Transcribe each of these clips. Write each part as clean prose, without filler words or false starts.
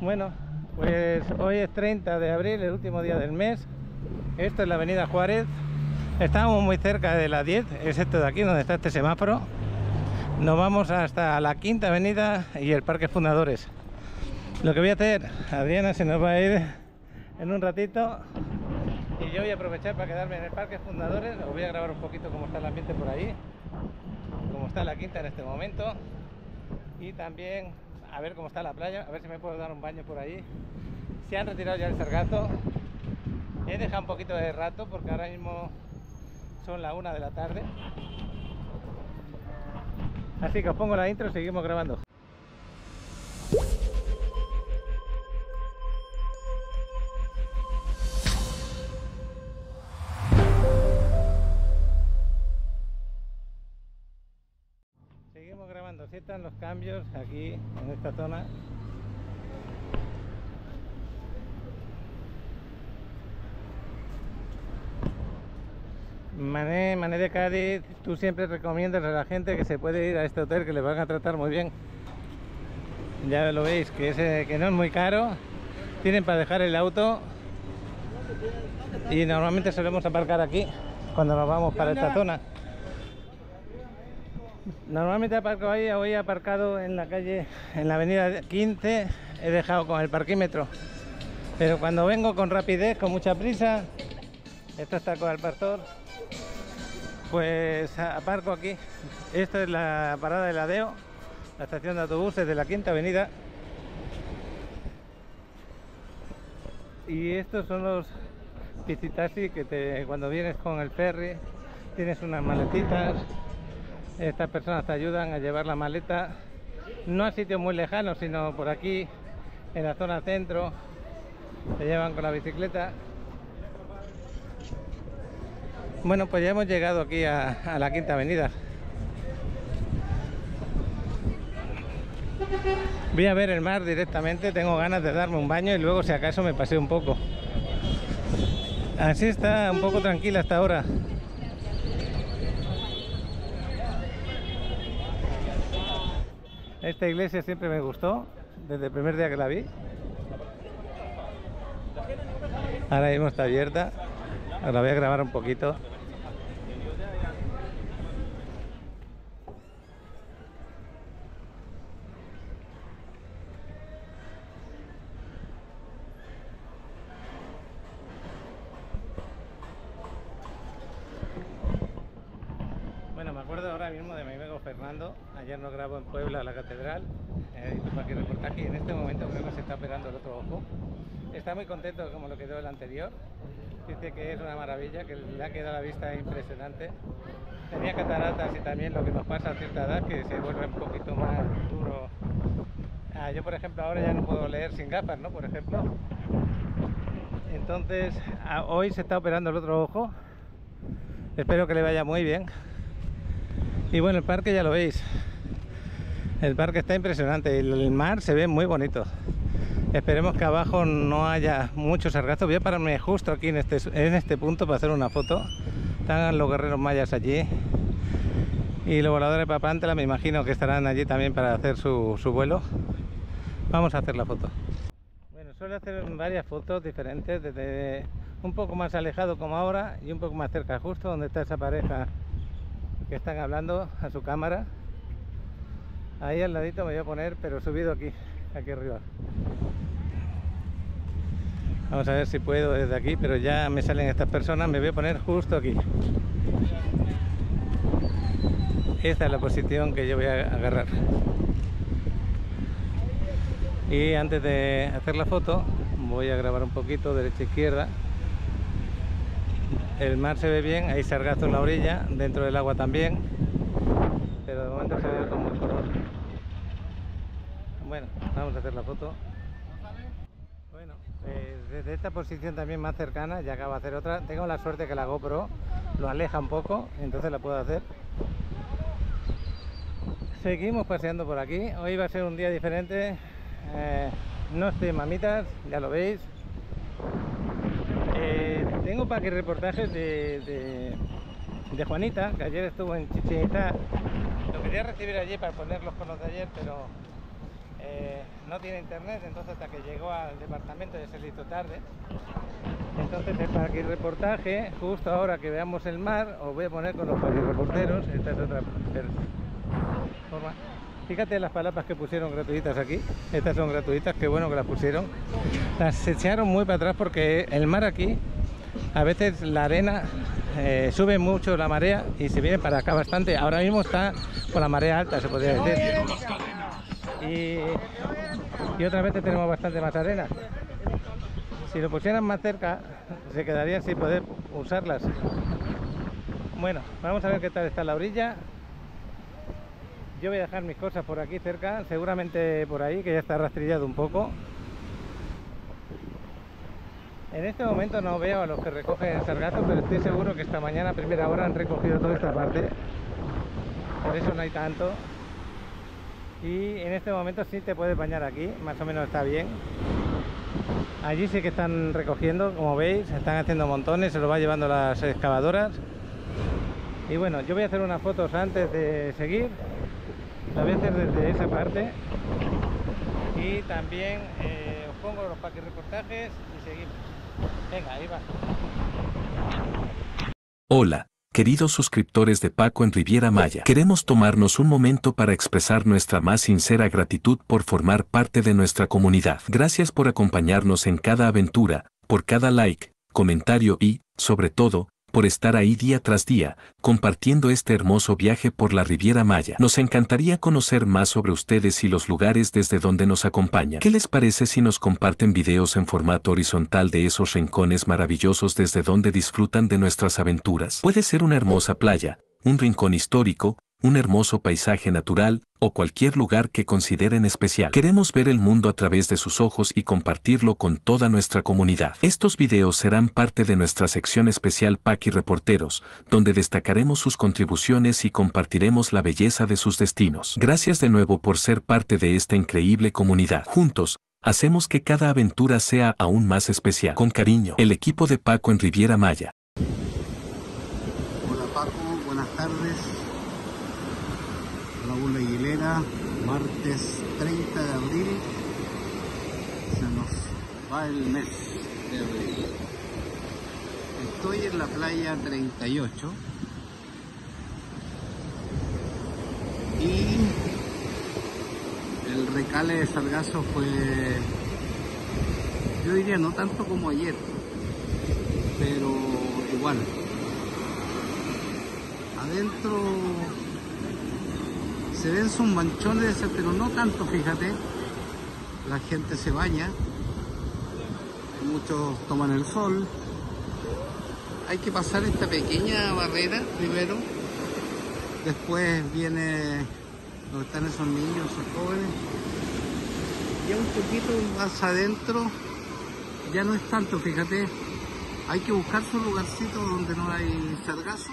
Bueno, pues hoy es 30 de abril, el último día del mes. Esto es la avenida Juárez. Estamos muy cerca de la 10, es esto de aquí donde está este semáforo. Nos vamos hasta la Quinta Avenida y el Parque Fundadores. Lo que voy a hacer, Adriana se nos va a ir en un ratito y yo voy a aprovechar para quedarme en el Parque Fundadores. Os voy a grabar un poquito cómo está el ambiente por ahí, cómo está la Quinta en este momento, y también a ver cómo está la playa, a ver si me puedo dar un baño por ahí. Se han retirado ya el sargazo. He dejado un poquito de rato porque ahora mismo son la 1 de la tarde. Así que os pongo la intro y seguimos grabando. Seguimos grabando, así están los cambios aquí en esta zona. Mané de Cádiz, tú siempre recomiendas a la gente que se puede ir a este hotel, que les van a tratar muy bien. Ya lo veis, que no es muy caro, tienen para dejar el auto y normalmente solemos aparcar aquí cuando nos vamos para esta zona. Normalmente aparco ahí, hoy he aparcado en la calle, en la avenida 15, he dejado con el parquímetro. Pero cuando vengo con rapidez, con mucha prisa, esto está con el pastor, pues aparco aquí. Esta es la parada de Ladeo, la estación de autobuses de la Quinta Avenida. Y estos son los piscitaxis que cuando vienes con el ferry tienes unas maletitas. Estas personas te ayudan a llevar la maleta, no a sitios muy lejanos, sino por aquí, en la zona centro. Te llevan con la bicicleta. Bueno, pues ya hemos llegado aquí a la Quinta Avenida. Voy a ver el mar directamente, tengo ganas de darme un baño y luego si acaso me paseo un poco. Así está un poco tranquila hasta ahora. Esta iglesia siempre me gustó, desde el primer día que la vi. Ahora mismo está abierta. Ahora voy a grabar un poquito. Bueno, me acuerdo ahora mismo de mi amigo Fernando. Ayer nos grabó en Puebla, la catedral. Hizo cualquier reportaje y en este momento creo que se está operando el otro ojo. Está muy contento de cómo lo quedó el anterior. Dice que es una maravilla, que le ha quedado la vista impresionante. Tenía cataratas y también lo que nos pasa a cierta edad, que se vuelve un poquito más duro. Yo, por ejemplo, ahora ya no puedo leer sin gafas, ¿no? Por ejemplo. Entonces, hoy se está operando el otro ojo. Espero que le vaya muy bien. Y bueno, el parque ya lo veis. El parque está impresionante y el mar se ve muy bonito. Esperemos que abajo no haya mucho sargazo. Voy a pararme justo aquí en este punto para hacer una foto. Están los guerreros mayas allí. Y los voladores de Papantla me imagino que estarán allí también para hacer su vuelo. Vamos a hacer la foto. Bueno, suelo hacer varias fotos diferentes, desde un poco más alejado como ahora y un poco más cerca, justo donde está esa pareja que están hablando a su cámara. Ahí al ladito me voy a poner, pero subido aquí arriba. Vamos a ver si puedo desde aquí, pero ya me salen estas personas. Me voy a poner justo aquí. Esta es la posición que yo voy a agarrar. Y antes de hacer la foto voy a grabar un poquito derecha e izquierda. El mar se ve bien, hay sargazo en la orilla, dentro del agua también, pero de momento se ve con muy color. Bueno, vamos a hacer la foto. Bueno, desde esta posición también más cercana, ya acabo de hacer otra. Tengo la suerte que la GoPro lo aleja un poco, entonces la puedo hacer. Seguimos paseando por aquí. Hoy va a ser un día diferente. No estoy en mamitas, ya lo veis. Tengo para que reportajes de Juanita, que ayer estuvo en Chichén Itzá. Lo quería recibir allí para ponerlos con los de ayer, pero no tiene internet, entonces hasta que llegó al departamento ya se le hizo tarde. Entonces el paquirreportaje, justo ahora que veamos el mar, os voy a poner con los paquirreporteros. Esta es otra forma. Fíjate las palapas que pusieron gratuitas aquí. Estas son gratuitas, qué bueno que las pusieron. Las echaron muy para atrás porque el mar aquí, a veces la arena sube mucho la marea y se viene para acá bastante. Ahora mismo está con la marea alta, se podría decir. Y otras veces tenemos bastante más arena. Si lo pusieran más cerca, se quedarían sin poder usarlas. Bueno, vamos a ver qué tal está la orilla. Yo voy a dejar mis cosas por aquí cerca, seguramente por ahí, que ya está rastrillado un poco. En este momento no veo a los que recogen el sargazo, pero estoy seguro que esta mañana a primera hora han recogido toda esta parte. Por eso no hay tanto. Y en este momento sí te puedes bañar aquí, más o menos está bien. Allí sí que están recogiendo, como veis, están haciendo montones, se lo va llevando las excavadoras. Y bueno, yo voy a hacer unas fotos antes de seguir. Las voy a hacer desde esa parte. Y también os pongo los paquirreportajes y seguimos. Venga, ahí va. Hola, queridos suscriptores de Paco en Riviera Maya. Queremos tomarnos un momento para expresar nuestra más sincera gratitud por formar parte de nuestra comunidad. Gracias por acompañarnos en cada aventura, por cada like, comentario y, sobre todo, por estar ahí día tras día, compartiendo este hermoso viaje por la Riviera Maya. Nos encantaría conocer más sobre ustedes y los lugares desde donde nos acompañan. ¿Qué les parece si nos comparten videos en formato horizontal de esos rincones maravillosos desde donde disfrutan de nuestras aventuras? Puede ser una hermosa playa, un rincón histórico, un hermoso paisaje natural, o cualquier lugar que consideren especial. Queremos ver el mundo a través de sus ojos y compartirlo con toda nuestra comunidad. Estos videos serán parte de nuestra sección especial Paquirreporteros, donde destacaremos sus contribuciones y compartiremos la belleza de sus destinos. Gracias de nuevo por ser parte de esta increíble comunidad. Juntos, hacemos que cada aventura sea aún más especial. Con cariño, el equipo de Paco en Riviera Maya. Hola Paco, buenas tardes. Raúl Aguilera, martes 30 de abril, se nos va el mes de abril. Estoy en la playa 38 y el recale de sargazo fue, yo diría no tanto como ayer, pero igual. Adentro se ven sus manchones, pero no tanto, fíjate. La gente se baña, muchos toman el sol. Hay que pasar esta pequeña barrera primero, después viene donde están esos niños, esos jóvenes. Ya un poquito más adentro, ya no es tanto, fíjate. Hay que buscar su lugarcito donde no hay sargazo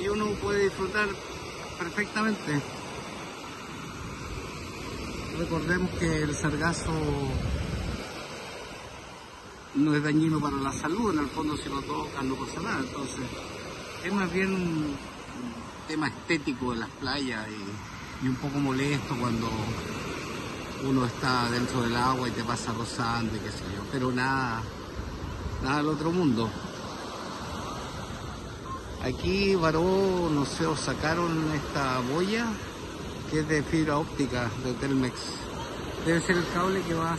y uno puede disfrutar perfectamente. Recordemos que el sargazo no es dañino para la salud, en el fondo si lo tocan no pasa nada, entonces es más bien un tema estético de las playas y un poco molesto cuando uno está dentro del agua y te pasa rozando y qué sé yo, pero nada del otro mundo. Aquí varó, no sé, os sacaron esta boya que es de fibra óptica de Telmex. Debe ser el cable que va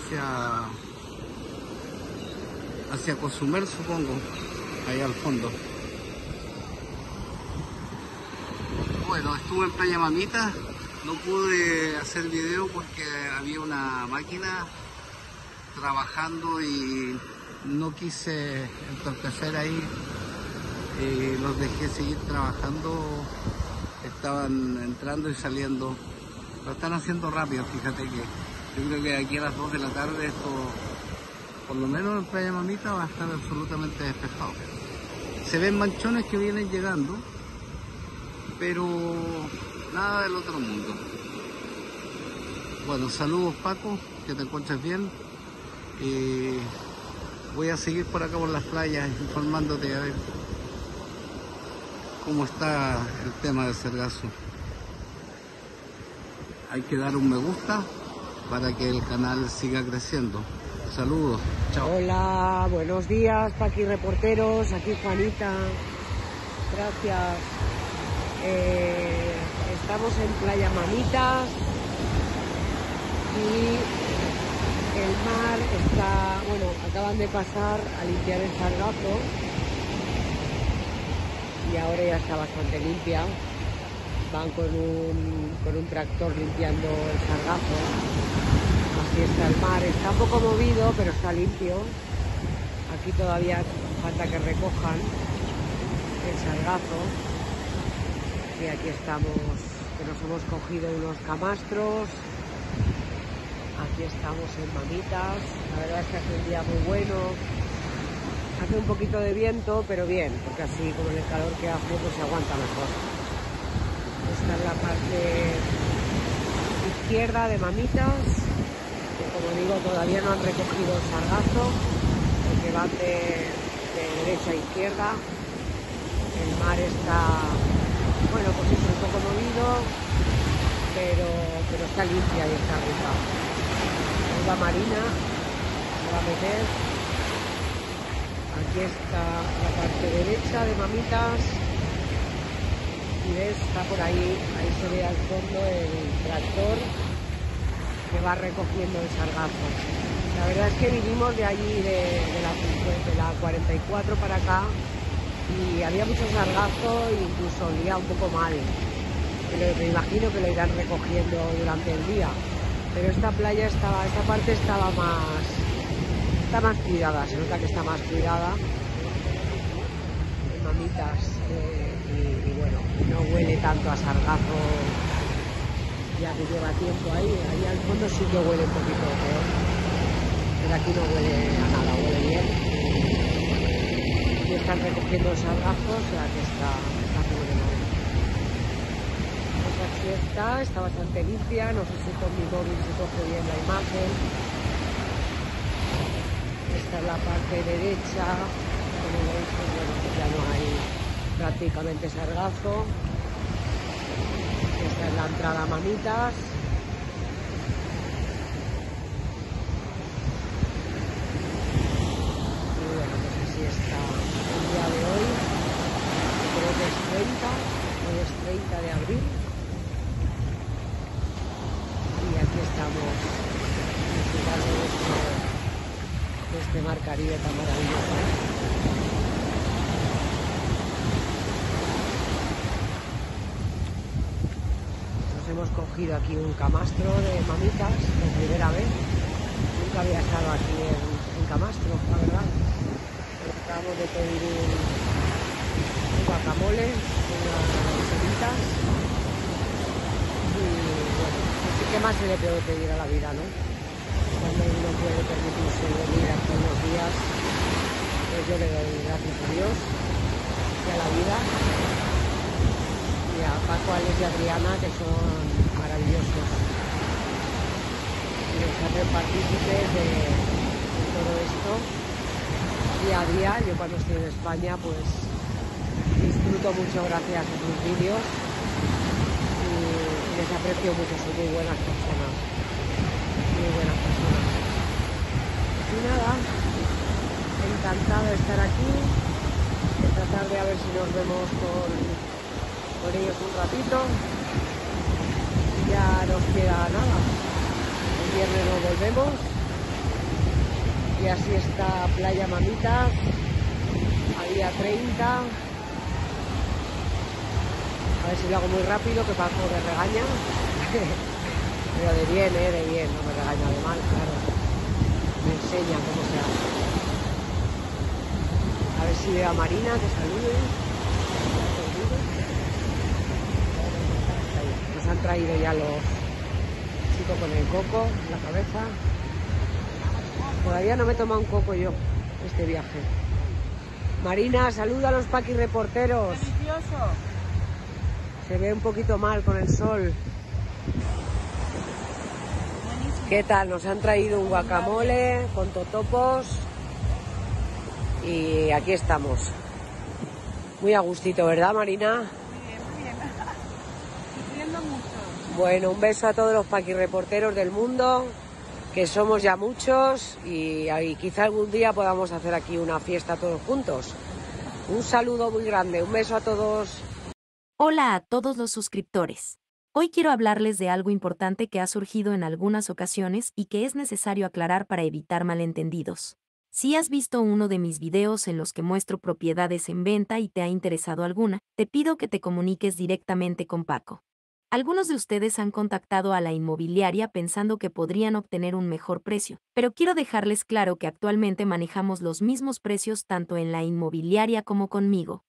hacia Cozumel, supongo, ahí al fondo. Bueno, estuve en Playa Mamita, no pude hacer video porque había una máquina trabajando y no quise entorpecer ahí. Los dejé seguir trabajando, estaban entrando y saliendo, lo están haciendo rápido. Fíjate que yo creo que aquí a las 2 de la tarde esto, por lo menos en Playa Mamita, va a estar absolutamente despejado. Se ven manchones que vienen llegando, pero nada del otro mundo. Bueno, saludos Paco, que te encuentres bien. Voy a seguir por acá por las playas informándote a ver cómo está el tema del sargazo. Hay que dar un me gusta para que el canal siga creciendo. Saludos, chao. Hola, buenos días, Paqui Reporteros, aquí Juanita, gracias. Estamos en Playa Mamitas y el mar está, bueno, acaban de pasar a limpiar el sargazo y ahora ya está bastante limpia. Van con un tractor limpiando el sargazo. Así está el mar, está un poco movido, pero está limpio. Aquí todavía falta que recojan el sargazo. Y aquí estamos, que nos hemos cogido unos camastros. Aquí estamos en Mamitas. La verdad es que hace un día muy bueno. Hace un poquito de viento, pero bien, porque así como en el calor que hace, pues se aguanta mejor. Esta es la parte izquierda de Mamitas, que como digo todavía no han recogido el sargazo, porque van de derecha a izquierda. El mar está, bueno, pues es un poco movido, pero está limpia y está rica. Ahí va Marina, se va a meter. Aquí está la parte derecha de Mamitas. Y ves, está por ahí se ve al fondo el tractor que va recogiendo el sargazo. La verdad es que vinimos de allí, de la 44 para acá, y había mucho sargazo e incluso olía un poco mal. Me imagino que lo irán recogiendo durante el día, pero esta playa estaba, esta parte estaba está más cuidada, se nota que está más cuidada. Mamitas. Y bueno, no huele tanto a sargazo ya que lleva tiempo ahí al fondo sí que huele un poquito peor, pero aquí no huele a nada, huele bien. Y están recogiendo el sargazo, o sea que está fenomenal. Pues aquí está bastante limpia, no sé si con mi móvil se coge bien la imagen. Esta es la parte derecha, como veis, pues bueno, ya no hay prácticamente sargazo. Esta es la entrada a Mamitas. Y bueno, pues así está el día de hoy. Creo que es 30, hoy es 30 de abril. Y aquí estamos disfrutando de este mar Caribe tan maravilloso. Hemos cogido aquí un camastro de Mamitas por primera vez. Nunca había estado aquí en camastro, la verdad. Acabamos de pedir un guacamole, unas seritas. Y bueno, así que más se le puede pedir a la vida, ¿no? Cuando uno puede permitirse venir aquí unos días, pues yo le doy gracias a Dios y a la vida. Y a Paco, Alex y Adriana, que son maravillosos y nos hacen partícipes de todo esto día a día. Yo cuando estoy en España pues disfruto mucho gracias a sus vídeos y les aprecio mucho, son muy buenas personas, muy buenas personas. Y nada, encantada de estar aquí. Esta tarde a ver si nos vemos con ellos un ratito. Ya nos queda nada, el viernes nos volvemos y así está Playa Mamitas a día 30. A ver si lo hago muy rápido, que Paco me regaña. Pero de bien, no me regaña de mal, claro, me enseña cómo se hace. A ver si veo a Marina, que salude. Nos han traído ya los chicos con el coco en la cabeza. Todavía no me he tomado un coco yo este viaje. Marina, saluda a los Paqui Reporteros. Delicioso. Se ve un poquito mal con el sol. Buenísimo. ¿Qué tal? Nos han traído un guacamole con totopos y aquí estamos. Muy a gustito, ¿verdad, Marina? Muy bien. Sufriendo mucho. Bueno, un beso a todos los Paqui Reporteros del mundo que somos ya muchos y quizá algún día podamos hacer aquí una fiesta todos juntos. Un saludo muy grande, un beso a todos. Hola a todos los suscriptores. Hoy quiero hablarles de algo importante que ha surgido en algunas ocasiones y que es necesario aclarar para evitar malentendidos. Si has visto uno de mis videos en los que muestro propiedades en venta y te ha interesado alguna, te pido que te comuniques directamente con Paco. Algunos de ustedes han contactado a la inmobiliaria pensando que podrían obtener un mejor precio, pero quiero dejarles claro que actualmente manejamos los mismos precios tanto en la inmobiliaria como conmigo.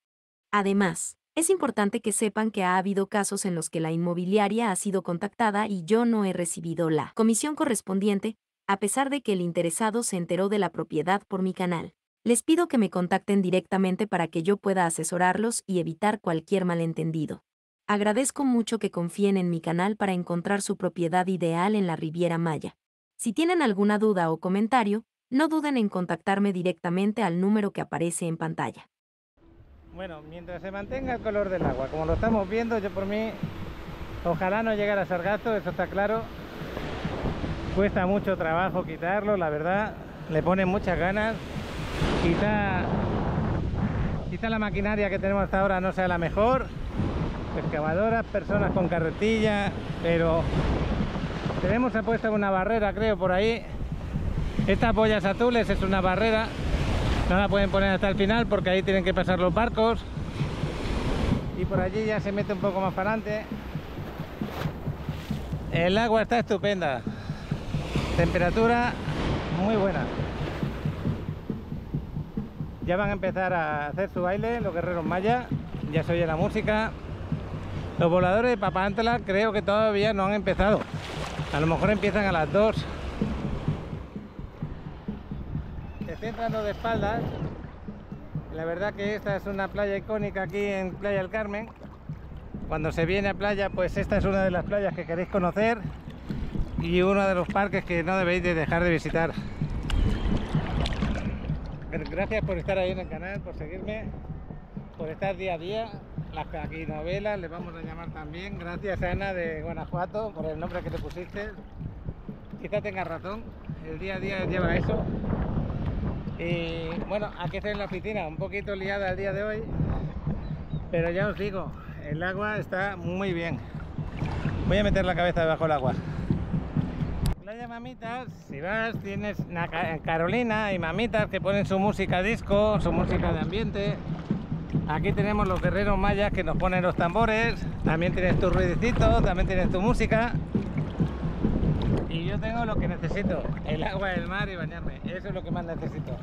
Además, es importante que sepan que ha habido casos en los que la inmobiliaria ha sido contactada y yo no he recibido la comisión correspondiente, a pesar de que el interesado se enteró de la propiedad por mi canal. Les pido que me contacten directamente para que yo pueda asesorarlos y evitar cualquier malentendido. Agradezco mucho que confíen en mi canal para encontrar su propiedad ideal en la Riviera Maya. Si tienen alguna duda o comentario, no duden en contactarme directamente al número que aparece en pantalla. Bueno, mientras se mantenga el color del agua, como lo estamos viendo, yo por mí, ojalá no llegara a sargazo, eso está claro. Cuesta mucho trabajo quitarlo, la verdad, le ponen muchas ganas. Quizá la maquinaria que tenemos hasta ahora no sea la mejor, excavadoras, personas con carretilla, pero tenemos puesta una barrera, creo, por ahí. Estas boyas azules es una barrera, no la pueden poner hasta el final porque ahí tienen que pasar los barcos y por allí ya se mete un poco más para adelante. El agua está estupenda, temperatura muy buena. Ya van a empezar a hacer su baile los guerreros mayas, ya se oye la música. Los voladores de Papantla creo que todavía no han empezado, a lo mejor empiezan a las 2. Estoy entrando de espaldas. La verdad que esta es una playa icónica aquí en Playa del Carmen. Cuando se viene a playa, pues esta es una de las playas que queréis conocer y uno de los parques que no debéis de dejar de visitar. Gracias por estar ahí en el canal, por seguirme, por estar día a día. Las paquinovelas les vamos a llamar también. Gracias a Ana de Guanajuato por el nombre que le pusiste. Quizá tenga razón, el día a día lleva eso. Y bueno, aquí estoy en la oficina, un poquito liada el día de hoy, pero ya os digo, el agua está muy bien. Voy a meter la cabeza debajo del agua. Playa Mamitas, si vas, tienes Carolina y Mamitas que ponen su música disco, su música de ambiente. Aquí tenemos los guerreros mayas que nos ponen los tambores, también tienes tu ruidicito, también tienes tu música. Y yo tengo lo que necesito, el agua del mar y bañarme, eso es lo que más necesito.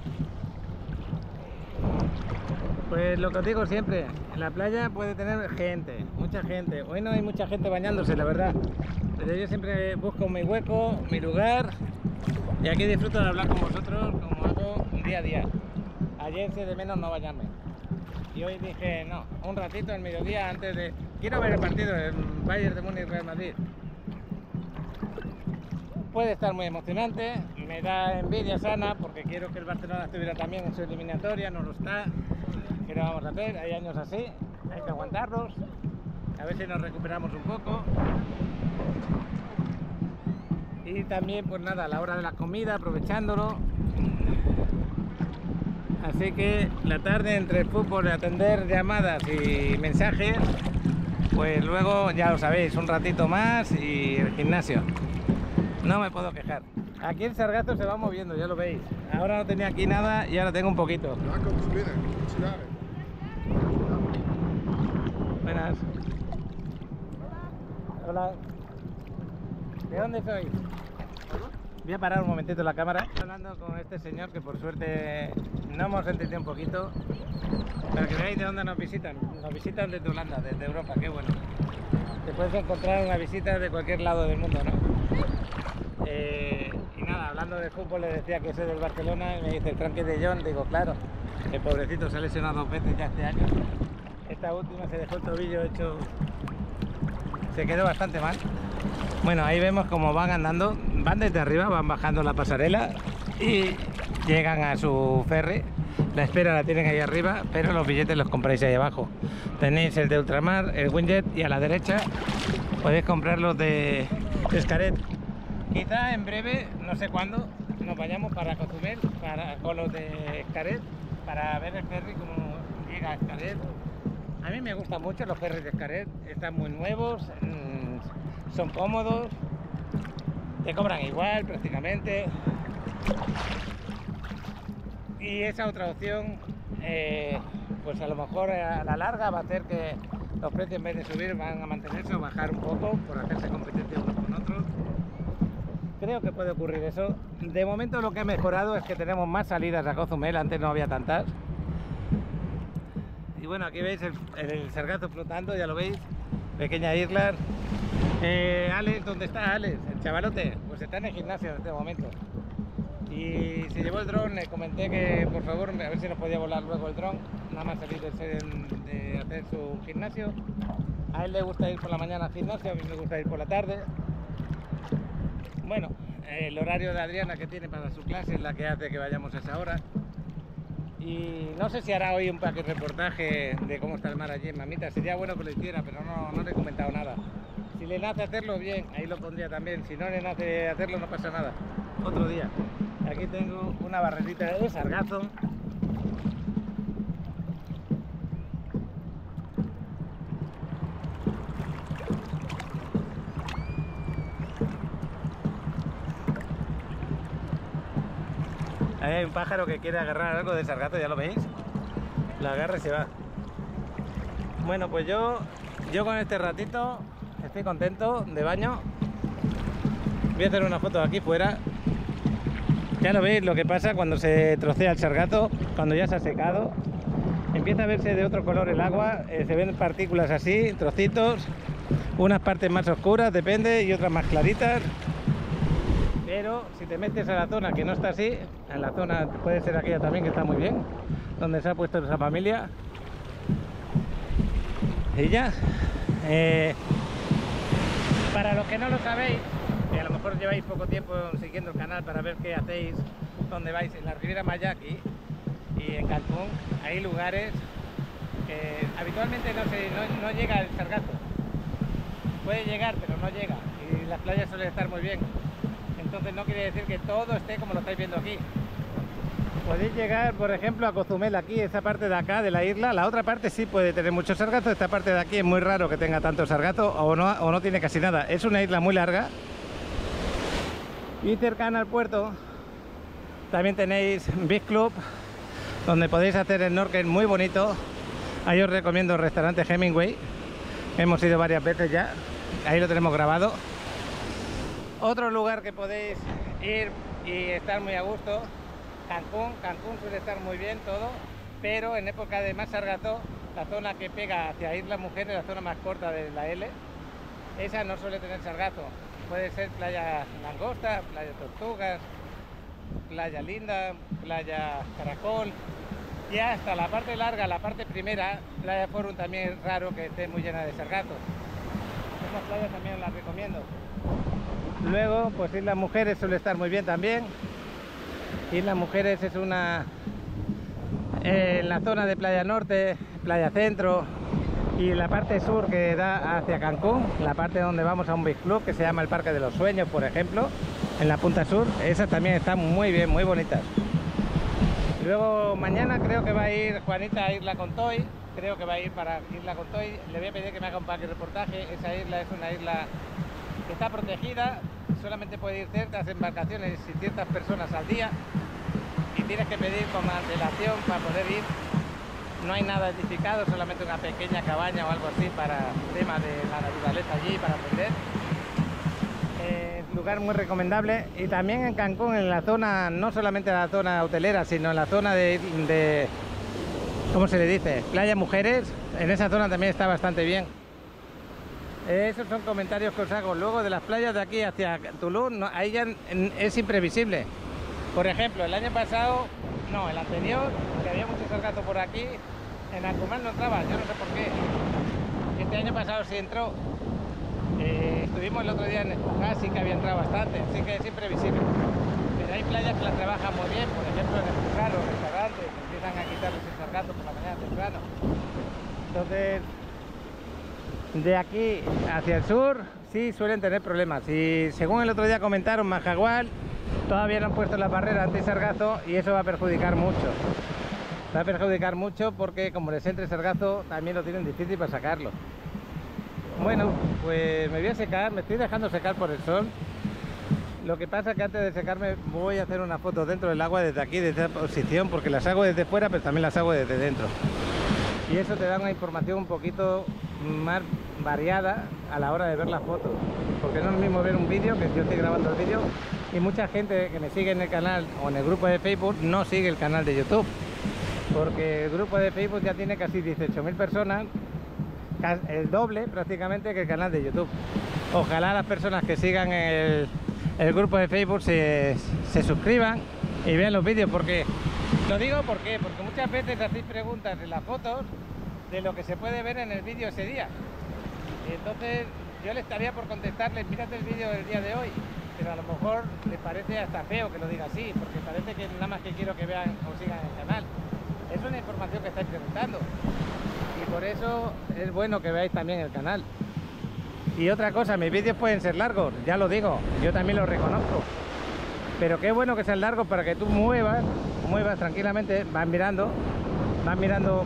Pues lo que os digo siempre, en la playa puede tener gente, mucha gente. Hoy no hay mucha gente bañándose, la verdad. Pero yo siempre busco mi hueco, mi lugar. Y aquí disfruto de hablar con vosotros como hago día a día. Ayer eché de menos no bañarme. Y hoy dije, no, un ratito al mediodía antes de... Quiero ver el partido del Bayern de Múnich Real Madrid. Puede estar muy emocionante, me da envidia sana porque quiero que el Barcelona estuviera también en su eliminatoria, no lo está. ¿Qué le vamos a hacer? Hay años así, hay que aguantarlos, a ver si nos recuperamos un poco. Y también, pues nada, a la hora de la comida, aprovechándolo. Así que la tarde entre el fútbol, atender llamadas y mensajes, pues luego ya lo sabéis, un ratito más y el gimnasio. No me puedo quejar. Aquí el sargazo se va moviendo, ya lo veis. Ahora no tenía aquí nada y ahora tengo un poquito. Buenas. Hola. ¿De dónde sois? Voy a parar un momentito la cámara. Estoy hablando con este señor que por suerte no hemos entendido un poquito. Para que veáis de dónde nos visitan. Nos visitan desde Holanda, desde Europa, qué bueno. Te puedes encontrar una visita de cualquier lado del mundo, ¿no? Y nada, hablando de fútbol, le decía que soy del Barcelona y me dice el Frankie de Jong. Digo, claro, el pobrecito se ha lesionado 2 veces ya este año. Esta última se dejó el tobillo hecho, se quedó bastante mal. Bueno, ahí vemos cómo van andando, van desde arriba, van bajando la pasarela y llegan a su ferry. La espera la tienen ahí arriba, pero los billetes los compráis ahí abajo. Tenéis el de ultramar, el Windjet y a la derecha podéis comprar los de Xcaret. Quizá en breve, no sé cuándo, nos vayamos para Cozumel, con los de Xcaret, para ver el ferry como llega a Xcaret. A mí me gustan mucho los ferries de Xcaret, están muy nuevos, son cómodos, te cobran igual prácticamente. Y esa otra opción, pues a lo mejor a la larga va a hacer que los precios, en vez de subir, van a mantenerse o bajar un poco por hacerse competencia unos con otros. Creo que puede ocurrir eso. De momento lo que ha mejorado es que tenemos más salidas a Cozumel, antes no había tantas. Y bueno, aquí veis el sargazo flotando, ya lo veis, pequeña isla. Alex, ¿dónde está Alex? El chavalote, pues está en el gimnasio en este momento. Y se llevó el dron, le comenté que por favor a ver si nos podía volar luego el dron, nada más salir de hacer su gimnasio. A él le gusta ir por la mañana al gimnasio, a mí me gusta ir por la tarde. Bueno, el horario de Adriana que tiene para su clase es la que hace que vayamos a esa hora. Y no sé si hará hoy un pequeño reportaje de cómo está el mar allí en Mamita. Sería bueno que lo hiciera, pero no le he comentado nada. Si le nace hacerlo, bien, ahí lo pondría también. Si no le nace hacerlo, no pasa nada. Otro día. Aquí tengo una barrerita de sargazo. Ahí hay un pájaro que quiere agarrar algo de sargazo, ¿ya lo veis? Lo agarra y se va. Bueno, pues yo con este ratito estoy contento de baño. Voy a hacer una foto aquí fuera. Ya lo veis lo que pasa cuando se trocea el sargazo, cuando ya se ha secado. Empieza a verse de otro color el agua, se ven partículas así, trocitos, unas partes más oscuras, depende, y otras más claritas. Pero si te metes a la zona que no está así, en la zona puede ser aquella también que está muy bien, donde se ha puesto esa familia. Y ya, para los que no lo sabéis, y a lo mejor lleváis poco tiempo siguiendo el canal para ver qué hacéis, dónde vais, en la Riviera Maya aquí y en Cancún, hay lugares que habitualmente no llega el sargazo. Puede llegar, pero no llega, y las playas suelen estar muy bien. Entonces no quiere decir que todo esté como lo estáis viendo aquí. Podéis llegar, por ejemplo, a Cozumel aquí, esa parte de acá de la isla. La otra parte sí puede tener mucho sargazo. Esta parte de aquí es muy raro que tenga tanto sargazo o no tiene casi nada. Es una isla muy larga. Y cercana al puerto también tenéis Beach Club, donde podéis hacer snorkel muy bonito. Ahí os recomiendo el restaurante Hemingway. Hemos ido varias veces ya. Ahí lo tenemos grabado. Otro lugar que podéis ir y estar muy a gusto, Cancún. Cancún suele estar muy bien todo, pero en época de más sargazo, la zona que pega hacia Isla Mujeres, la zona más corta de la L, esa no suele tener sargazo. Puede ser playa Langosta, playa Tortugas, playa Linda, playa Caracol, y hasta la parte larga, la parte primera, playa Forum, también es raro que esté muy llena de sargazo. Esas playas también las recomiendo. Luego, pues Islas Mujeres suele estar muy bien también. Islas Mujeres es una... en la zona de Playa Norte, Playa Centro y la parte sur que da hacia Cancún, la parte donde vamos a un beach club que se llama el Parque de los Sueños, por ejemplo, en la punta sur, esas también están muy bien, muy bonitas. Luego mañana creo que va a ir Juanita a Isla Contoy, creo que va a ir para Isla Contoy, le voy a pedir que me haga un paquete reportaje. Esa isla es una isla que está protegida, solamente puede ir ciertas embarcaciones y ciertas personas al día y tienes que pedir con antelación para poder ir. No hay nada edificado, solamente una pequeña cabaña o algo así para tema de la naturaleza allí, para aprender. Lugar muy recomendable. Y también en Cancún, en la zona, no solamente en la zona hotelera, sino en la zona de ¿cómo se le dice? Playa Mujeres, en esa zona también está bastante bien. Esos son comentarios que os hago. Luego de las playas de aquí hacia Tulum, no, ahí ya es imprevisible. Por ejemplo, el año pasado, no, el anterior, que había mucho sargazo por aquí, en Alcumán no entraba, yo no sé por qué. Este año pasado sí entró. Estuvimos el otro día en Esponja, sí que había entrado bastante, así que es imprevisible. Pero hay playas que las trabajan muy bien, por ejemplo en Esponja, los restaurantes que empiezan a quitarles el sargazo por la mañana temprano. Entonces, de aquí hacia el sur sí suelen tener problemas. Y según el otro día comentaron, Majagual todavía no han puesto la barrera anti-sargazo y eso va a perjudicar mucho. Va a perjudicar mucho porque como les entre sargazo también lo tienen difícil para sacarlo. Bueno, pues me voy a secar, me estoy dejando secar por el sol. Lo que pasa es que antes de secarme voy a hacer una foto dentro del agua desde aquí, desde esta posición, porque las hago desde fuera, pero también las hago desde dentro. Y eso te da una información un poquito más variada a la hora de ver las fotos. Porque no es lo mismo ver un vídeo, que yo estoy grabando el vídeo, y mucha gente que me sigue en el canal o en el grupo de Facebook no sigue el canal de YouTube. Porque el grupo de Facebook ya tiene casi 18.000 personas, el doble prácticamente que el canal de YouTube. Ojalá las personas que sigan el grupo de Facebook se suscriban y vean los vídeos, porque lo digo porque muchas veces hacéis preguntas en las fotos de lo que se puede ver en el vídeo ese día, y entonces yo les estaría por contestarles, mírate el vídeo del día de hoy, pero a lo mejor les parece hasta feo que lo diga así, porque parece que nada más que quiero que vean o sigan el canal. Es una información que estáis preguntando y por eso es bueno que veáis también el canal. Y otra cosa, mis vídeos pueden ser largos, ya lo digo, yo también lo reconozco, pero qué bueno que sean largos para que tú muevas tranquilamente, vas mirando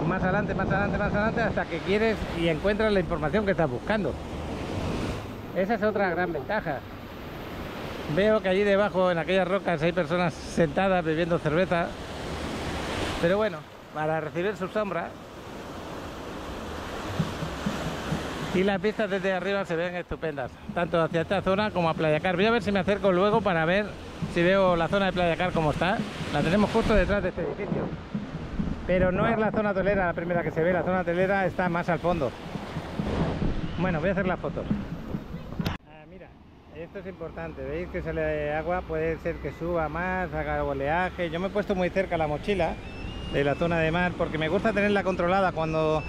más adelante hasta que quieres y encuentras la información que estás buscando. Esa es otra gran ventaja. Veo que allí debajo en aquellas rocas hay personas sentadas bebiendo cerveza, pero bueno, para recibir su sombra. Y las vistas desde arriba se ven estupendas, tanto hacia esta zona como a Playa Car. Voy a ver si me acerco luego para ver si veo la zona de Playa Car como está. La tenemos justo detrás de este edificio, pero no es la zona hotelera la primera que se ve, la zona hotelera está más al fondo. Bueno, voy a hacer las fotos. Mira, esto es importante, veis que sale agua, puede ser que suba más, haga oleaje. Yo me he puesto muy cerca la mochila de la zona de mar porque me gusta tenerla controlada cuando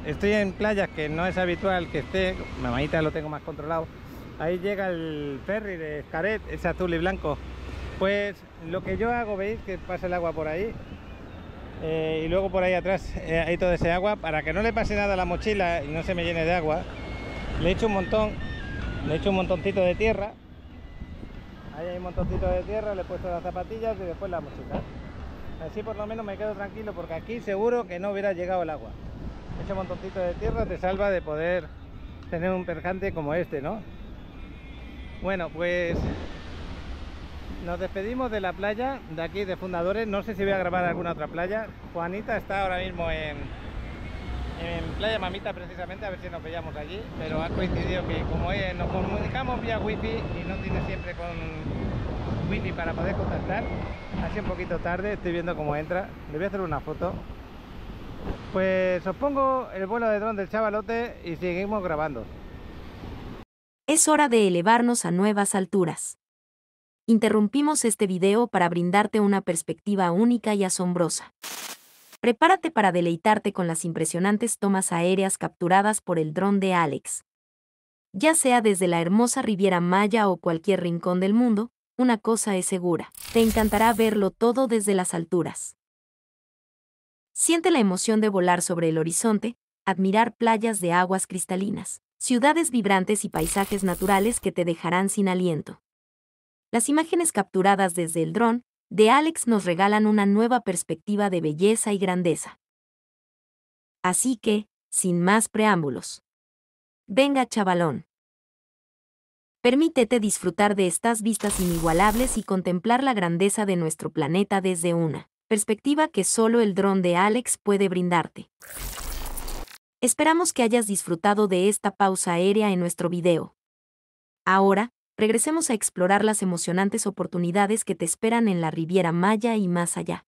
estoy en playas que no es habitual que esté. Mamadita lo tengo más controlado. Ahí llega el ferry de Xcaret, es azul y blanco. Pues lo que yo hago, veis que pasa el agua por ahí, y luego por ahí atrás hay todo ese agua. Para que no le pase nada a la mochila y no se me llene de agua, le echo un montoncito de tierra. Ahí hay un montoncito de tierra, le he puesto las zapatillas y después la mochila. Así por lo menos me quedo tranquilo, porque aquí seguro que no hubiera llegado el agua. Ese montoncito de tierra te salva de poder tener un percance como este, ¿no? Bueno, pues nos despedimos de la playa de aquí de Fundadores. No sé si voy a grabar alguna otra playa. Juanita está ahora mismo en Playa Mamita precisamente, a ver si nos veíamos allí, pero ha coincidido que como nos comunicamos vía wifi y no tiene siempre con wifi para poder contactar, así un poquito tarde, estoy viendo cómo entra. Le voy a hacer una foto. Pues os pongo el vuelo de dron del chavalote y seguimos grabando. Es hora de elevarnos a nuevas alturas. Interrumpimos este video para brindarte una perspectiva única y asombrosa. Prepárate para deleitarte con las impresionantes tomas aéreas capturadas por el dron de Alex. Ya sea desde la hermosa Riviera Maya o cualquier rincón del mundo, una cosa es segura, te encantará verlo todo desde las alturas. Siente la emoción de volar sobre el horizonte, admirar playas de aguas cristalinas, ciudades vibrantes y paisajes naturales que te dejarán sin aliento. Las imágenes capturadas desde el dron de Alex nos regalan una nueva perspectiva de belleza y grandeza. Así que, sin más preámbulos, venga chavalón. Permítete disfrutar de estas vistas inigualables y contemplar la grandeza de nuestro planeta desde una perspectiva que solo el dron de Alex puede brindarte. Esperamos que hayas disfrutado de esta pausa aérea en nuestro video. Ahora, regresemos a explorar las emocionantes oportunidades que te esperan en la Riviera Maya y más allá.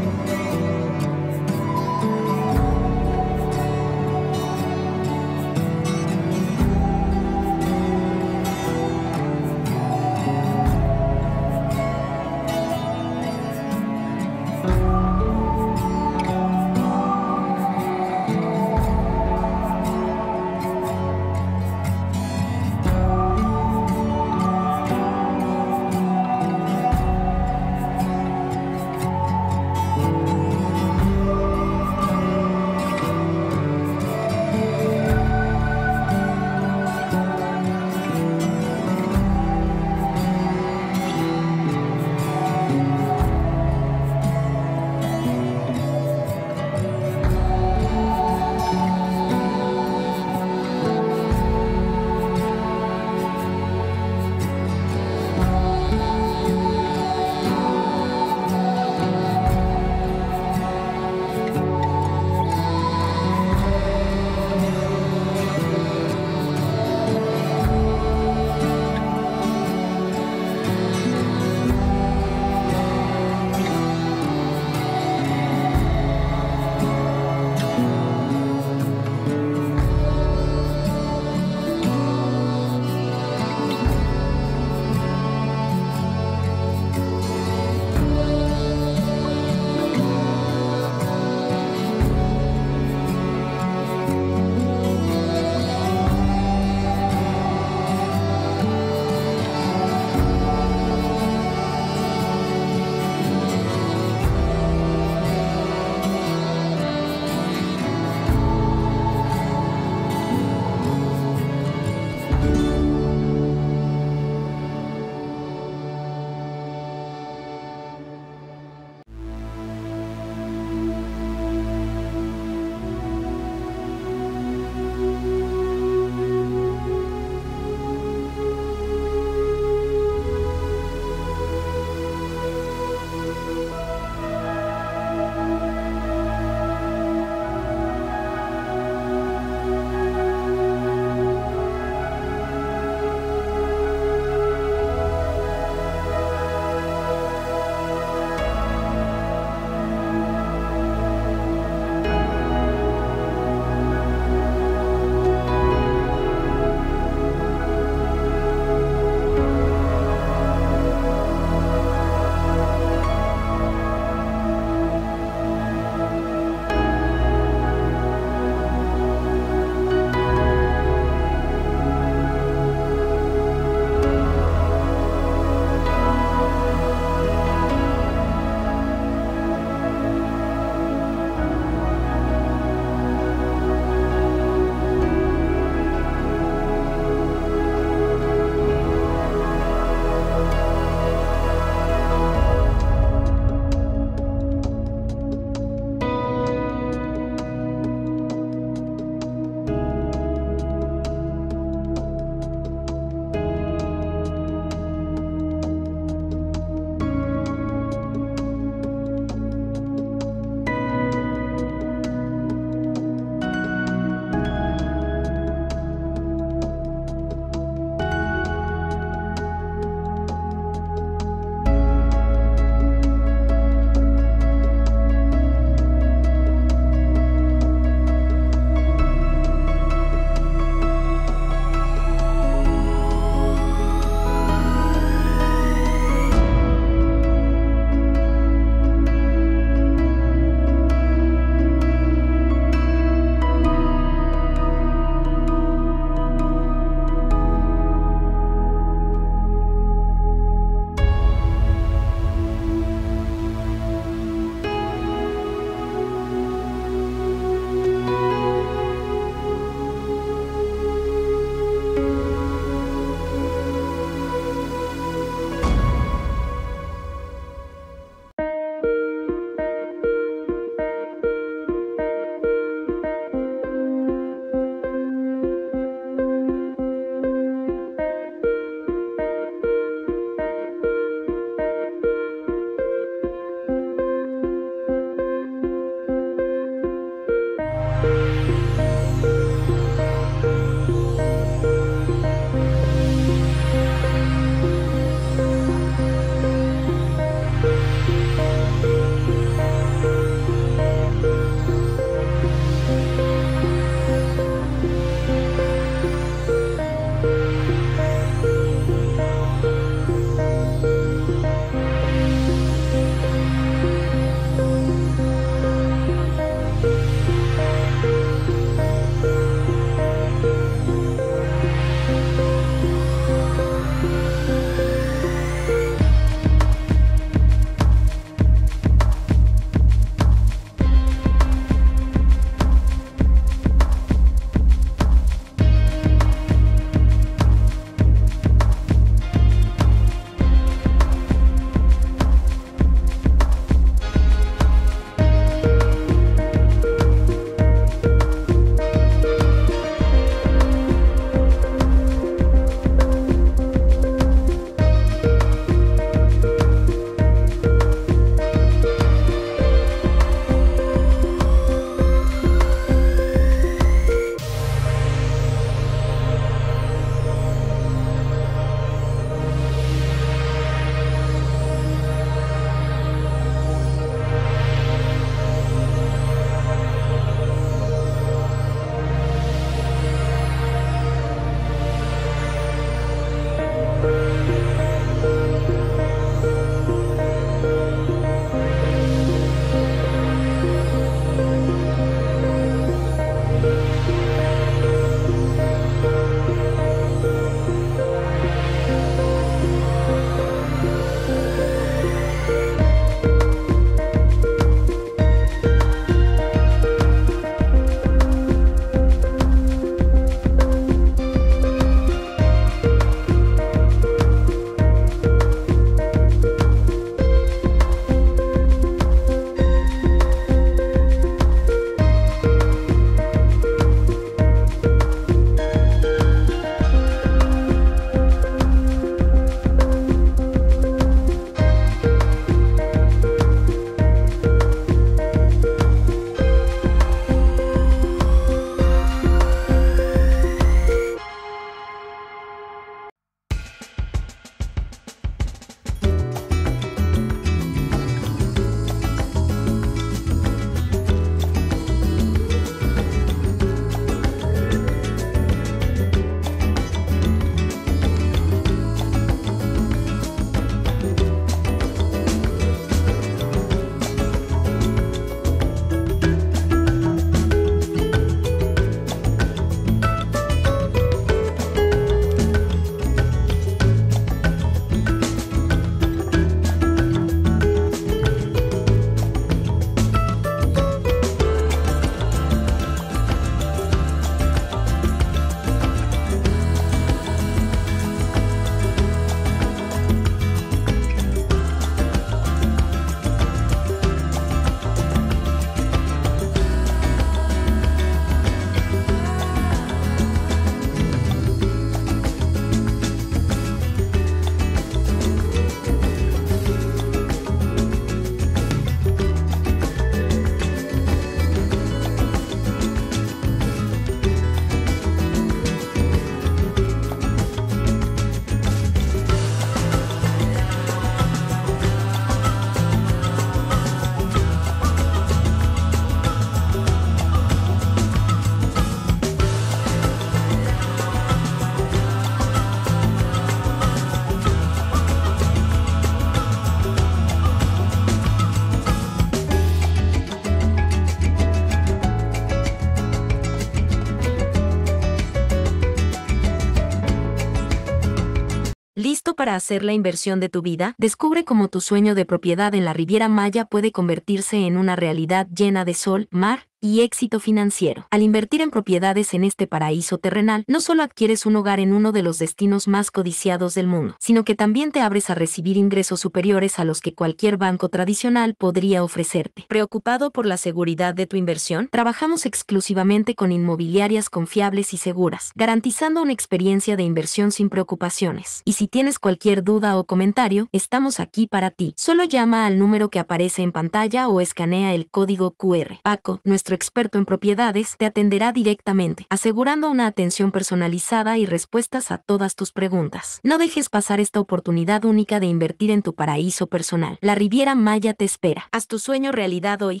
¿Listo para hacer la inversión de tu vida? Descubre cómo tu sueño de propiedad en la Riviera Maya puede convertirse en una realidad llena de sol, mar y éxito financiero. Al invertir en propiedades en este paraíso terrenal, no solo adquieres un hogar en uno de los destinos más codiciados del mundo, sino que también te abres a recibir ingresos superiores a los que cualquier banco tradicional podría ofrecerte. ¿Preocupado por la seguridad de tu inversión? Trabajamos exclusivamente con inmobiliarias confiables y seguras, garantizando una experiencia de inversión sin preocupaciones. Y si tienes cualquier duda o comentario, estamos aquí para ti. Solo llama al número que aparece en pantalla o escanea el código QR. Paco, nuestro experto en propiedades, te atenderá directamente, asegurando una atención personalizada y respuestas a todas tus preguntas. No dejes pasar esta oportunidad única de invertir en tu paraíso personal. La Riviera Maya te espera. Haz tu sueño realidad hoy.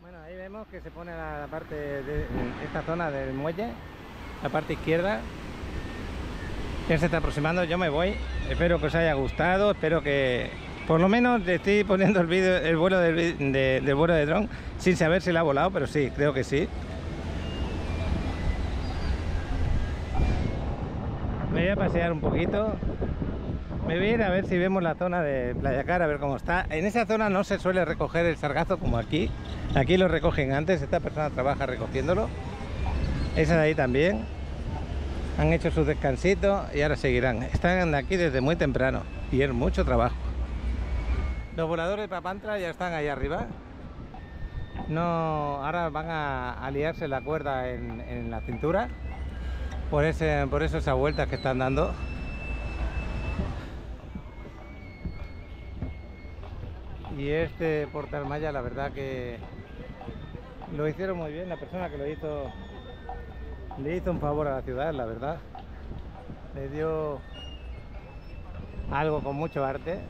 Bueno, ahí vemos que se pone la parte de esta zona del muelle, la parte izquierda. Ya se está aproximando, yo me voy. Espero que os haya gustado, espero que por lo menos te estoy poniendo el vídeo, el vuelo del vuelo de dron, sin saber si la ha volado, pero sí, creo que sí. Me voy a pasear un poquito. Me voy a ir a ver si vemos la zona de Playa Cara, a ver cómo está. En esa zona no se suele recoger el sargazo como aquí. Aquí lo recogen antes, esta persona trabaja recogiéndolo. Esa de ahí también. Han hecho sus descansitos y ahora seguirán. Están aquí desde muy temprano y es mucho trabajo. Los voladores de Papantra ya están ahí arriba. No, ahora van a liarse la cuerda en la cintura. Por eso esas vueltas que están dando. Y este Portal Maya, la verdad que lo hicieron muy bien. La persona que lo hizo le hizo un favor a la ciudad, la verdad. Le dio algo con mucho arte.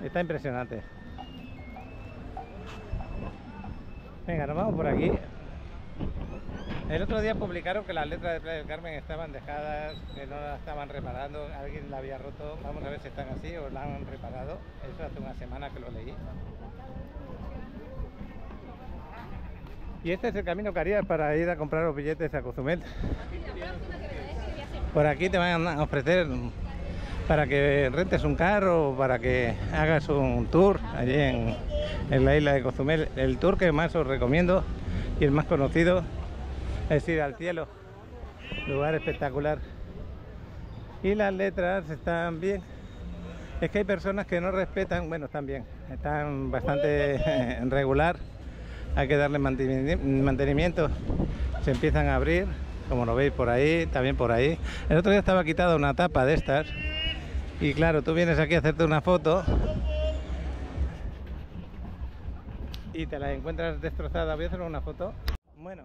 Está impresionante. Venga, nos vamos por aquí. El otro día publicaron que las letras de Playa del Carmen estaban dejadas, que no las estaban reparando, alguien la había roto. Vamos a ver si están así o la han reparado. Eso hace una semana que lo leí. Y este es el camino que harías para ir a comprar los billetes a Cozumel. Por aquí te van a ofrecer para que rentes un carro, para que hagas un tour allí en la isla de Cozumel. El tour que más os recomiendo y el más conocido es ir al cielo, lugar espectacular. Y las letras están bien. Es que hay personas que no respetan, bueno, están bien, están bastante regular. Hay que darle mantenimiento. Se empiezan a abrir, como lo veis por ahí, también por ahí. El otro día estaba quitada una tapa de estas. Y claro, tú vienes aquí a hacerte una foto y te la encuentras destrozada. Voy a hacer una foto. Bueno,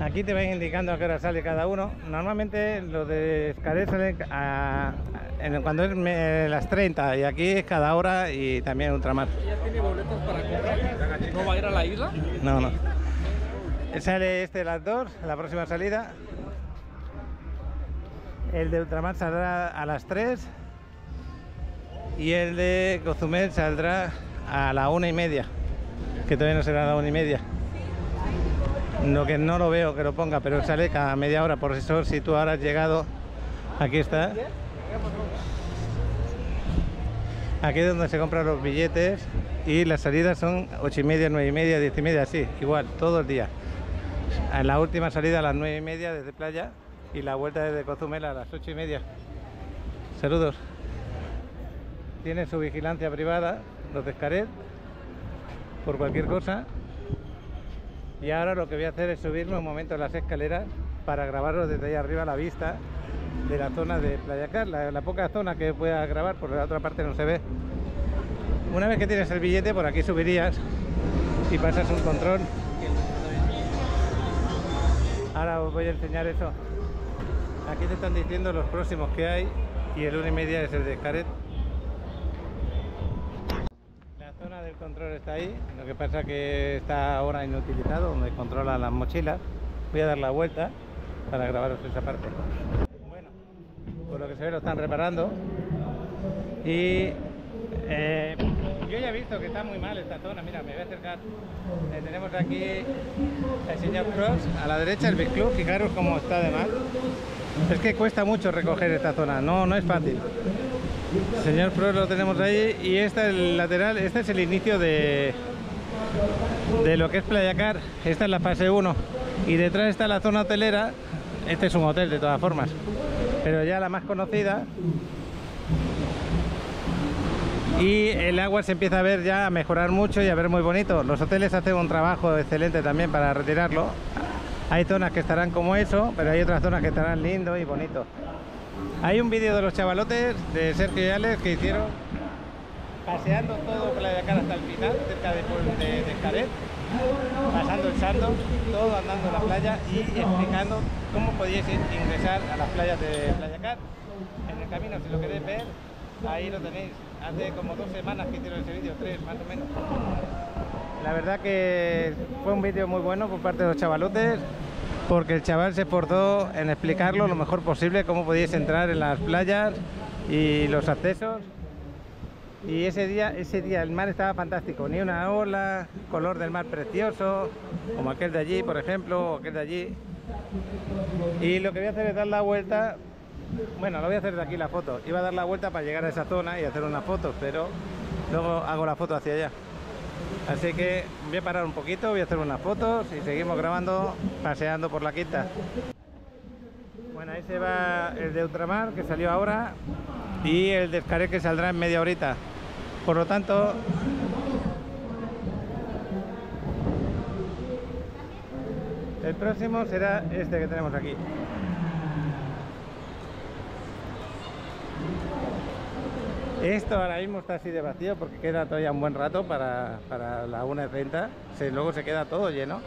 aquí te van indicando a qué hora sale cada uno. Normalmente los de Xcaret salen cuando es las 30 y aquí es cada hora y también ultramar. ¿Ya tiene boletos para comprar? ¿No va a ir a la isla? No, no. Sale este a las 2, la próxima salida. El de ultramar saldrá a las 3 y el de Cozumel saldrá a la 1:30, que todavía no será a la 1:30. Lo que no lo veo que lo ponga, pero sale cada media hora. Por eso, si tú ahora has llegado, aquí está. Aquí es donde se compran los billetes y las salidas son 8:30, 9:30, 10:30, así, igual, todo el día. En la última salida a las 9:30 desde playa. Y la vuelta desde Cozumel a las 8:30. Saludos. Tienen su vigilancia privada, los de Xcaret, por cualquier cosa. Y ahora lo que voy a hacer es subirme un momento a las escaleras para grabarlos desde ahí arriba, la vista de la zona de Playa Car, la poca zona que pueda grabar, porque la otra parte no se ve. Una vez que tienes el billete, por aquí subirías y pasas un control. Ahora os voy a enseñar eso. Aquí te están diciendo los próximos que hay y el 1:30 es el de Xcaret. La zona del control está ahí, lo que pasa que está ahora inutilizado, donde controlan las mochilas. Voy a dar la vuelta para grabaros esa parte. Bueno, por lo que se ve lo están reparando y yo ya he visto que está muy mal esta zona. Mira, me voy a acercar. Tenemos aquí el señor Cross, a la derecha el Big Club. Fijaros cómo está de mal. Es que cuesta mucho recoger esta zona, no es fácil. El señor Cross lo tenemos ahí y este es el lateral, este es el inicio de lo que es Playacar. Esta es la fase 1 y detrás está la zona hotelera. Este es un hotel de todas formas, pero ya la más conocida. Y el agua se empieza a ver ya a mejorar mucho y a ver muy bonito. Los hoteles hacen un trabajo excelente también para retirarlo. Hay zonas que estarán como eso, pero hay otras zonas que estarán lindo y bonito. Hay un vídeo de los chavalotes de Sergio y Alex que hicieron paseando todo Playacar hasta el final, cerca de Xcaret, pasando el Sando, todo andando en la playa y explicando cómo podíais ingresar a las playas de Playacar. En el camino, si lo queréis ver, ahí lo tenéis. Hace como 2 semanas que hicieron ese vídeo, 3 más o menos. La verdad que fue un vídeo muy bueno por parte de los chavalotes, porque el chaval se esforzó en explicarlo lo mejor posible, cómo podíais entrar en las playas y los accesos. Y ese día el mar estaba fantástico, ni una ola, color del mar precioso, como aquel de allí, por ejemplo, o aquel de allí. Y lo que voy a hacer es dar la vuelta. Bueno, lo voy a hacer de aquí la foto. Iba a dar la vuelta para llegar a esa zona y hacer unas fotos, pero luego hago la foto hacia allá. Así que voy a parar un poquito, voy a hacer unas fotos y seguimos grabando, paseando por la quinta. Bueno, ahí se va el de ultramar, que salió ahora, y el de Xcaret, que saldrá en media horita. Por lo tanto, el próximo será este que tenemos aquí. Esto ahora mismo está así de vacío porque queda todavía un buen rato para la 1:30. Luego se queda todo lleno.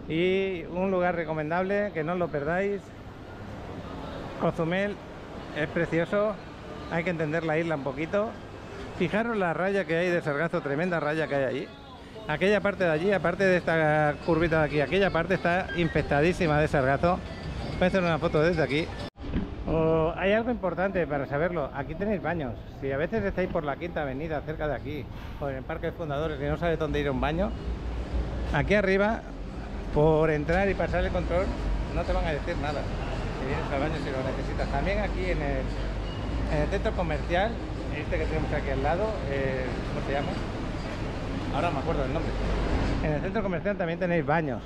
Y un lugar recomendable, que no os lo perdáis. Cozumel es precioso, hay que entender la isla un poquito. Fijaros la raya que hay de sargazo, tremenda raya que hay allí. Aquella parte de allí, aparte de esta curvita de aquí, aquella parte está infectadísima de sargazo. Voy a hacer una foto desde aquí. Hay algo importante para saberlo, aquí tenéis baños. Si a veces estáis por la Quinta Avenida, cerca de aquí, o en el Parque de Fundadores y no sabéis dónde ir a un baño, aquí arriba, por entrar y pasar el control, no te van a decir nada si vienes al baño si lo necesitas. También aquí en el centro comercial, este que tenemos aquí al lado, ¿cómo se llama? Ahora me acuerdo del nombre. En el centro comercial también tenéis baños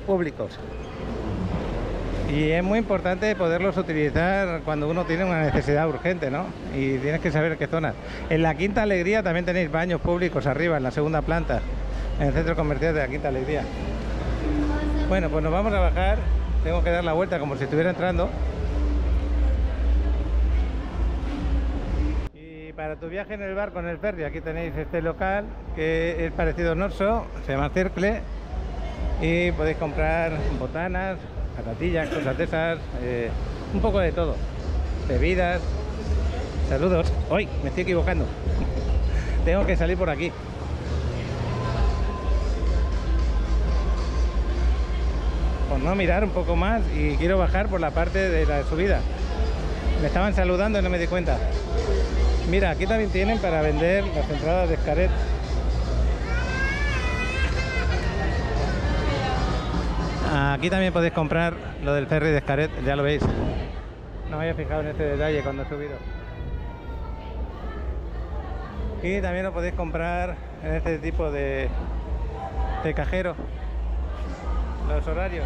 públicos. Y es muy importante poderlos utilizar cuando uno tiene una necesidad urgente, ¿no? Y tienes que saber qué zonas. En la Quinta Alegría también tenéis baños públicos arriba, en la segunda planta, en el centro comercial de la Quinta Alegría. Bueno, pues nos vamos a bajar. Tengo que dar la vuelta como si estuviera entrando. Y para tu viaje en el barco, en el ferry, aquí tenéis este local que es parecido a Norso, se llama Cercle. Y podéis comprar botanas, patatillas, cosas de esas, un poco de todo, bebidas. Saludos. Hoy me estoy equivocando. Tengo que salir por aquí. Por no mirar un poco más, y quiero bajar por la parte de la subida. Me estaban saludando y no me di cuenta. Mira, aquí también tienen para vender las entradas de Xcaret. Aquí también podéis comprar lo del ferry de Xcaret, ya lo veis. No me había fijado en este detalle cuando he subido. Y también lo podéis comprar en este tipo de cajero, los horarios.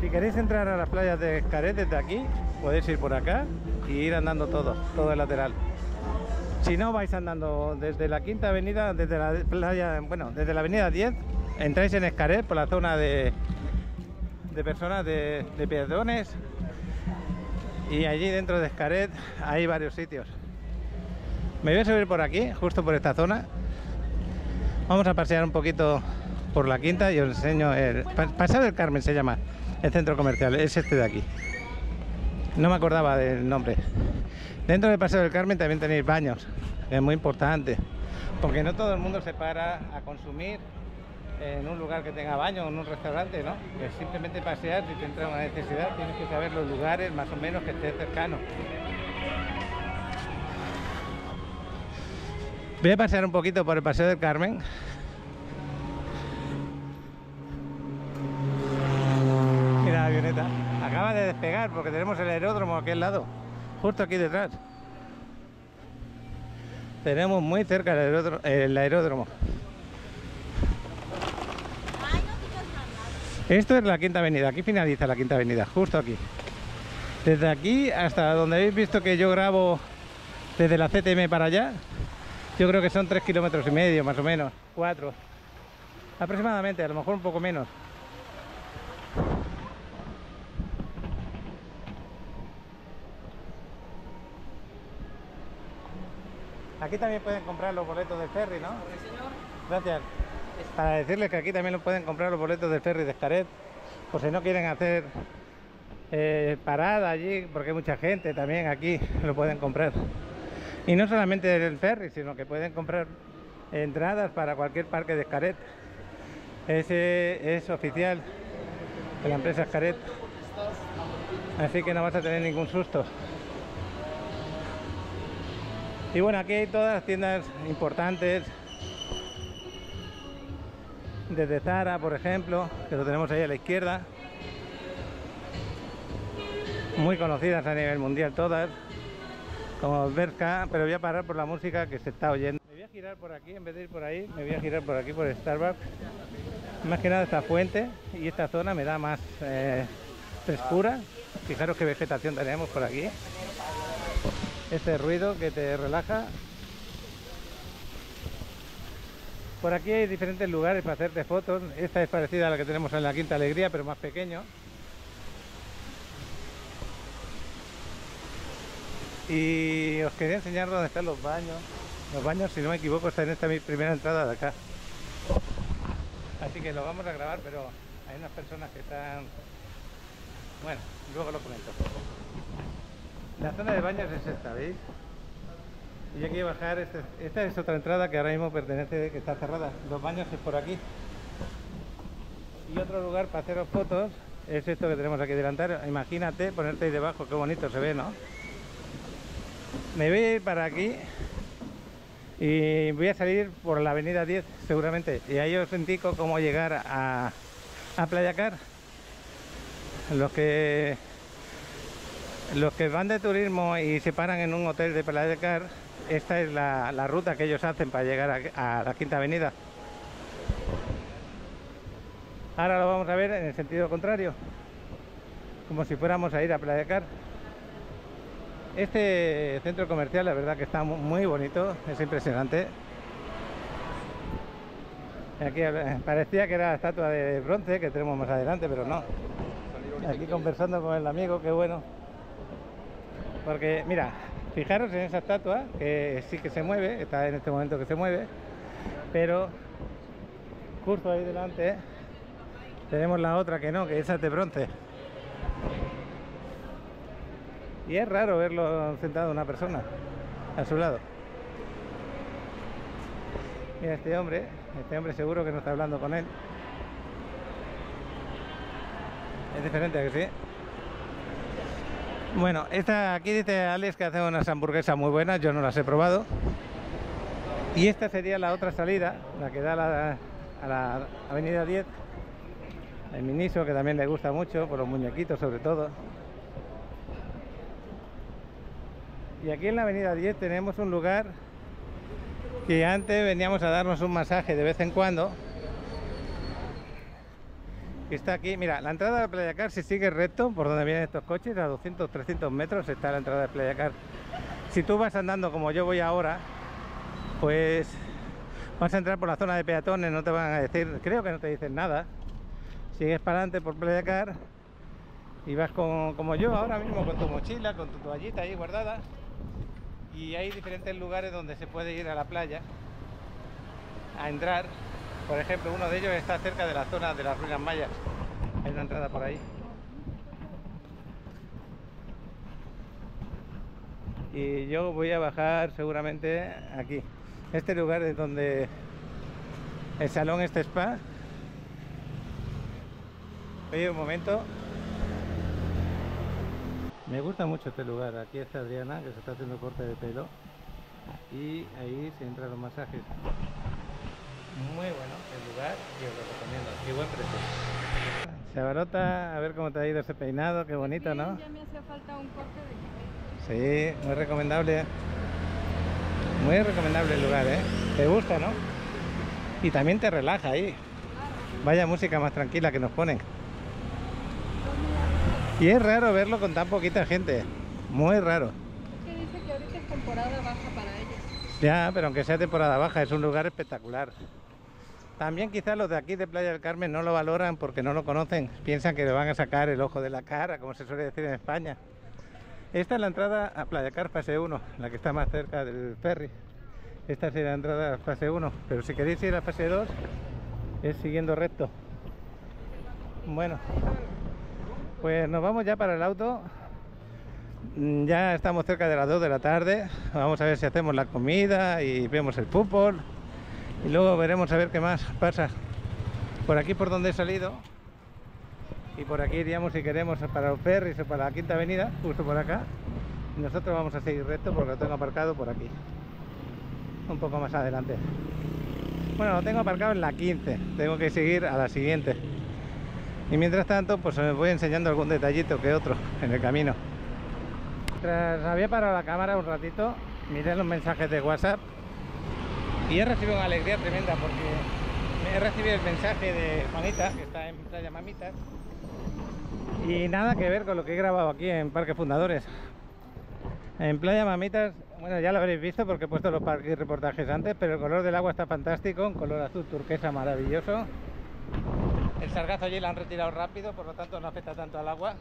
Si queréis entrar a las playas de Xcaret desde aquí, podéis ir por acá y ir andando todo el lateral. Si no, vais andando desde la Quinta Avenida, desde la playa, bueno, desde la avenida 10, entráis en Xcaret por la zona de personas, de peatones, y allí dentro de Xcaret hay varios sitios. Me voy a subir por aquí, justo por esta zona. Vamos a pasear un poquito por la Quinta y os enseño el Paseo del Carmen, se llama el centro comercial, es este de aquí. No me acordaba del nombre. Dentro del Paseo del Carmen también tenéis baños, es muy importante, porque no todo el mundo se para a consumir en un lugar que tenga baño, en un restaurante, ¿no? Que simplemente pasear, si te entra una necesidad, tienes que saber los lugares más o menos que estés cercano. Voy a pasear un poquito por el Paseo del Carmen. Mira la avioneta. Acaba de despegar porque tenemos el aeródromo aquí al lado, justo aquí detrás. Tenemos muy cerca el aeródromo. Esto es la Quinta Avenida, aquí finaliza la Quinta Avenida, justo aquí. Desde aquí hasta donde habéis visto que yo grabo desde la CTM para allá, yo creo que son 3,5 kilómetros más o menos, 4 aproximadamente, a lo mejor un poco menos. Aquí también pueden comprar los boletos del ferry, ¿no? Gracias. Para decirles que aquí también lo pueden comprar los boletos del ferry de Xcaret, por si no quieren hacer parada allí, porque hay mucha gente también aquí, lo pueden comprar. Y no solamente del ferry, sino que pueden comprar entradas para cualquier parque de Xcaret. Ese es oficial de la empresa Xcaret, así que no vas a tener ningún susto. Y bueno, aquí hay todas las tiendas importantes, desde Zara, por ejemplo, que lo tenemos ahí a la izquierda, muy conocidas a nivel mundial todas, como Bershka, pero voy a parar por la música que se está oyendo. Me voy a girar por aquí, en vez de ir por ahí, me voy a girar por aquí, por Starbucks. Más que nada esta fuente y esta zona me da más frescura. Fijaros qué vegetación tenemos por aquí. Este ruido que te relaja. Por aquí hay diferentes lugares para hacerte fotos. Esta es parecida a la que tenemos en la Quinta Alegría, pero más pequeño. Y os quería enseñar dónde están los baños. Los baños, si no me equivoco, están en esta mi primera entrada de acá. Así que lo vamos a grabar, pero hay unas personas que están... Bueno, luego lo comento. La zona de baños es esta, ¿veis? Y hay que bajar, esta es otra entrada que ahora mismo pertenece, que está cerrada. Los baños es por aquí. Y otro lugar para haceros fotos es esto que tenemos aquí delantero. Imagínate ponerte ahí debajo, qué bonito se ve, ¿no? Me voy a ir para aquí y voy a salir por la avenida 10 seguramente. Y ahí os indico cómo llegar a Playa Car. Los que van de turismo y se paran en un hotel de Playa Car, esta es la ruta que ellos hacen para llegar a la Quinta Avenida. Ahora lo vamos a ver en el sentido contrario, como si fuéramos a ir a Playa Car. Este centro comercial, la verdad que está muy bonito, es impresionante. Aquí parecía que era la estatua de bronce que tenemos más adelante, pero no. Aquí conversando con el amigo, qué bueno. Porque mira, fijaros en esa estatua, que sí que se mueve, está en este momento que se mueve, pero justo ahí delante tenemos la otra que no, que esa es de bronce. Y es raro verlo sentado una persona a su lado. Mira, este hombre seguro que no está hablando con él. Es diferente, ¿a que sí? Bueno, aquí dice Alex que hace unas hamburguesas muy buenas, yo no las he probado. Y esta sería la otra salida, la que da a la avenida 10. El Miniso, que también le gusta mucho, por los muñequitos sobre todo. Y aquí en la avenida 10 tenemos un lugar que antes veníamos a darnos un masaje de vez en cuando. Que está aquí, mira, la entrada de Playa Car, si sigue recto por donde vienen estos coches, a 200-300 metros está la entrada de Playa Car. Si tú vas andando como yo voy ahora, pues vas a entrar por la zona de peatones, no te van a decir, creo que no te dicen nada. Sigues para adelante por Playa Car y vas como yo ahora mismo, con tu mochila, con tu toallita ahí guardada. Y hay diferentes lugares donde se puede ir a la playa a entrar. Por ejemplo, uno de ellos está cerca de la zona de las ruinas mayas. Hay una entrada por ahí. Y yo voy a bajar seguramente aquí. Este lugar es donde el salón este spa, Oye, un momento. Me gusta mucho este lugar. Aquí está Adriana, que se está haciendo corte de pelo. Y ahí se entran los masajes. Muy bueno el lugar y os lo recomiendo. Qué buen precio. Chavalota, a ver cómo te ha ido ese peinado. Qué bonito, ¿no? Ya me hacía falta un corte de cabello. Sí, muy recomendable. Muy recomendable el lugar, ¿eh? Te gusta, ¿no? Y también te relaja ahí. Vaya música más tranquila que nos ponen. Y es raro verlo con tan poquita gente. Muy raro. Es que dice que ahorita es temporada baja para ellos. Ya, pero aunque sea temporada baja, es un lugar espectacular. También quizás los de aquí de Playa del Carmen no lo valoran porque no lo conocen. Piensan que le van a sacar el ojo de la cara, como se suele decir en España. Esta es la entrada a Playa Car fase 1, la que está más cerca del ferry. Esta sería la entrada a fase 1, pero si queréis ir a fase 2 es siguiendo recto. Bueno, pues nos vamos ya para el auto. Ya estamos cerca de las 2 de la tarde. Vamos a ver si hacemos la comida y vemos el fútbol. Y luego veremos a ver qué más pasa. Por aquí por donde he salido. Y por aquí iríamos si queremos para los ferries o para la Quinta Avenida, justo por acá. Y nosotros vamos a seguir recto porque lo tengo aparcado por aquí. Un poco más adelante. Bueno, lo tengo aparcado en la 15. Tengo que seguir a la siguiente. Y mientras tanto, pues os voy enseñando algún detallito que otro en el camino. Mientras había parado la cámara un ratito, miré los mensajes de WhatsApp y he recibido una alegría tremenda porque he recibido el mensaje de Juanita, que está en Playa Mamitas, y nada que ver con lo que he grabado aquí en Parque Fundadores. En Playa Mamitas, bueno, ya lo habréis visto porque he puesto los parques y reportajes antes, pero el color del agua está fantástico, un color azul turquesa maravilloso. El sargazo allí lo han retirado rápido, por lo tanto no afecta tanto al agua.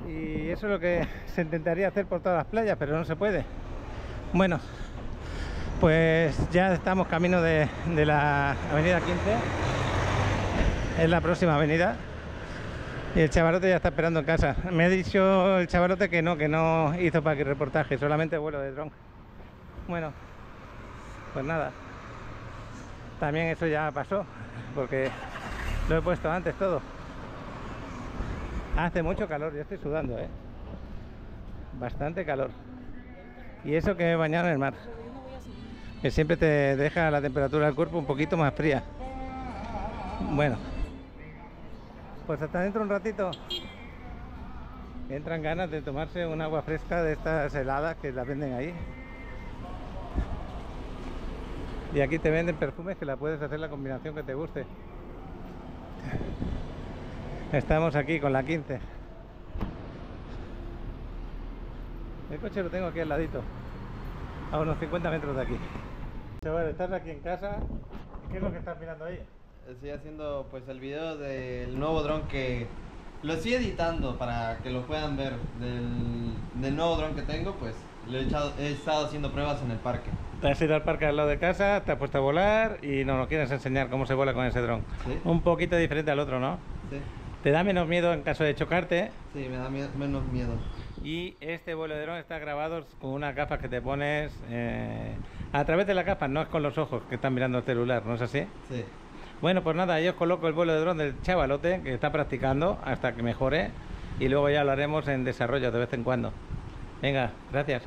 Y eso es lo que se intentaría hacer por todas las playas, pero no se puede. Bueno, pues ya estamos camino de la avenida 15. Es la próxima avenida. Y el chavalote ya está esperando en casa. Me ha dicho el chavalote que no hizo para que reportaje, solamente vuelo de dron. Bueno, pues nada. También eso ya pasó, porque lo he puesto antes todo. Hace mucho calor, yo estoy sudando, bastante calor. Y eso que me he bañado en el mar, que siempre te deja la temperatura del cuerpo un poquito más fría. Bueno, pues hasta dentro un ratito. Entran ganas de tomarse un agua fresca de estas heladas que las venden ahí. Y aquí te venden perfumes que la puedes hacer la combinación que te guste. Estamos aquí con la 15. El coche lo tengo aquí al ladito, a unos 50 metros de aquí. Chaval, estás aquí en casa. ¿Qué es lo que estás mirando ahí? Estoy haciendo pues el video del nuevo dron que lo estoy editando para que lo puedan ver. Del nuevo dron que tengo, pues he estado haciendo pruebas en el parque. Te has ido al parque al lado de casa, te has puesto a volar y nos quieres enseñar cómo se vuela con ese dron. ¿Sí? Un poquito diferente al otro, ¿no? Sí. ¿Te da menos miedo en caso de chocarte? Sí, me da menos miedo. Y este vuelo de dron está grabado con unas gafas que te pones a través de las gafas, no es con los ojos que están mirando el celular, ¿no es así? Sí. Bueno, pues nada, yo os coloco el vuelo de dron del chavalote que está practicando hasta que mejore y luego ya lo haremos en desarrollo de vez en cuando. Venga, gracias.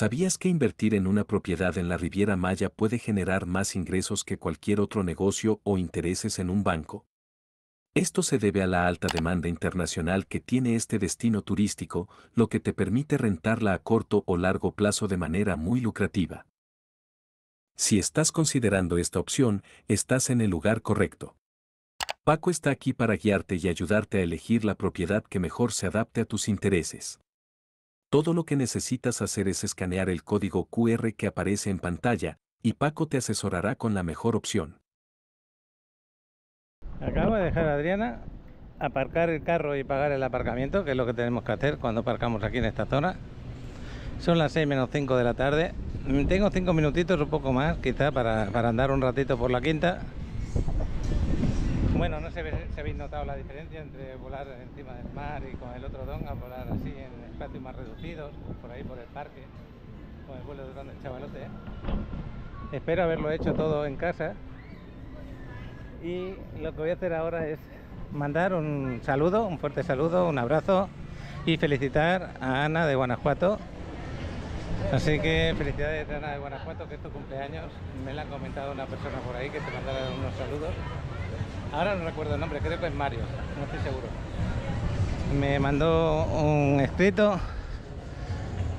¿Sabías que invertir en una propiedad en la Riviera Maya puede generar más ingresos que cualquier otro negocio o intereses en un banco? Esto se debe a la alta demanda internacional que tiene este destino turístico, lo que te permite rentarla a corto o largo plazo de manera muy lucrativa. Si estás considerando esta opción, estás en el lugar correcto. Paco está aquí para guiarte y ayudarte a elegir la propiedad que mejor se adapte a tus intereses. Todo lo que necesitas hacer es escanear el código QR que aparece en pantalla, y Paco te asesorará con la mejor opción. Acabo de dejar a Adriana aparcar el carro y pagar el aparcamiento, que es lo que tenemos que hacer cuando aparcamos aquí en esta zona. Son las 6 menos 5 de la tarde. Tengo 5 minutitos, un poco más, quizá, para andar un ratito por la quinta. Bueno, no sé si habéis notado la diferencia entre volar encima del mar y con el otro dron a volar así en espacios más reducidos, por ahí por el parque, con el vuelo de dron del chavalote. Espero haberlo hecho todo en casa. Y lo que voy a hacer ahora es mandar un saludo, un fuerte saludo, un abrazo y felicitar a Ana de Guanajuato. Así que felicidades a Ana de Guanajuato, que es tu cumpleaños. Me lo ha comentado una persona por ahí que te mandara unos saludos. Ahora no recuerdo el nombre, creo que es Mario, no estoy seguro. Me mandó un escrito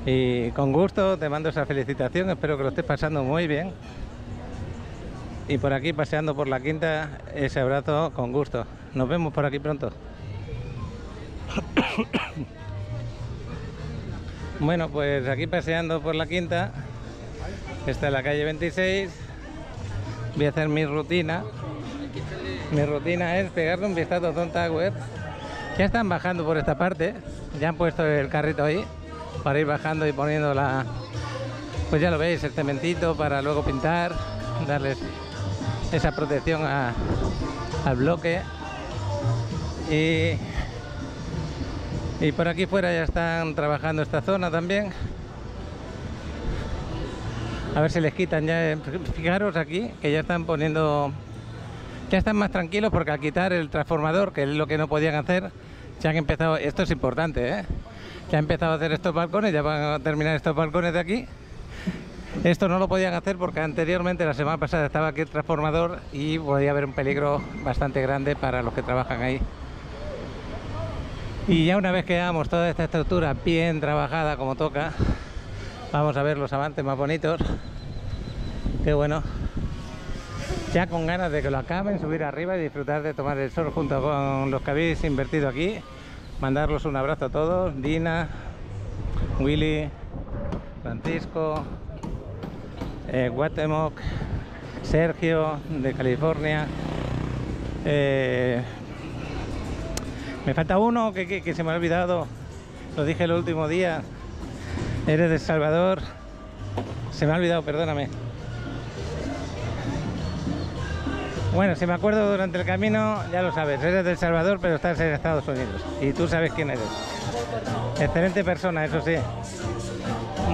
y con gusto te mando esa felicitación. Espero que lo estés pasando muy bien. Y por aquí paseando por la quinta, ese abrazo con gusto. Nos vemos por aquí pronto. Bueno, pues aquí paseando por la quinta, esta es la calle 26. Voy a hacer mi rutina. Mi rutina es pegarle un vistazo a Don Tower. Ya están bajando por esta parte, ya han puesto el carrito ahí para ir bajando y poniendo la, pues ya lo veis, el cementito para luego pintar, darles esa protección al bloque. Y por aquí fuera ya están trabajando esta zona también. A ver si les quitan ya. Fijaros aquí que ya están poniendo, ya están más tranquilos porque al quitar el transformador, que es lo que no podían hacer, ya han empezado, esto es importante, ya han empezado a hacer estos balcones, ya van a terminar estos balcones de aquí. Esto no lo podían hacer porque anteriormente, la semana pasada, estaba aquí el transformador y podía haber un peligro bastante grande para los que trabajan ahí. Y ya una vez que hagamos toda esta estructura bien trabajada como toca, vamos a ver los avances más bonitos. Qué bueno. Ya con ganas de que lo acaben, subir arriba y disfrutar de tomar el sol junto con los que habéis invertido aquí. Mandarlos un abrazo a todos. Dina, Willy, Francisco, Guatemoc, Sergio de California. Me falta uno que se me ha olvidado. Lo dije el último día. Eres de El Salvador. Se me ha olvidado, perdóname. Bueno, si me acuerdo durante el camino, ya lo sabes, eres de El Salvador, pero estás en Estados Unidos. Y tú sabes quién eres. Excelente persona, eso sí.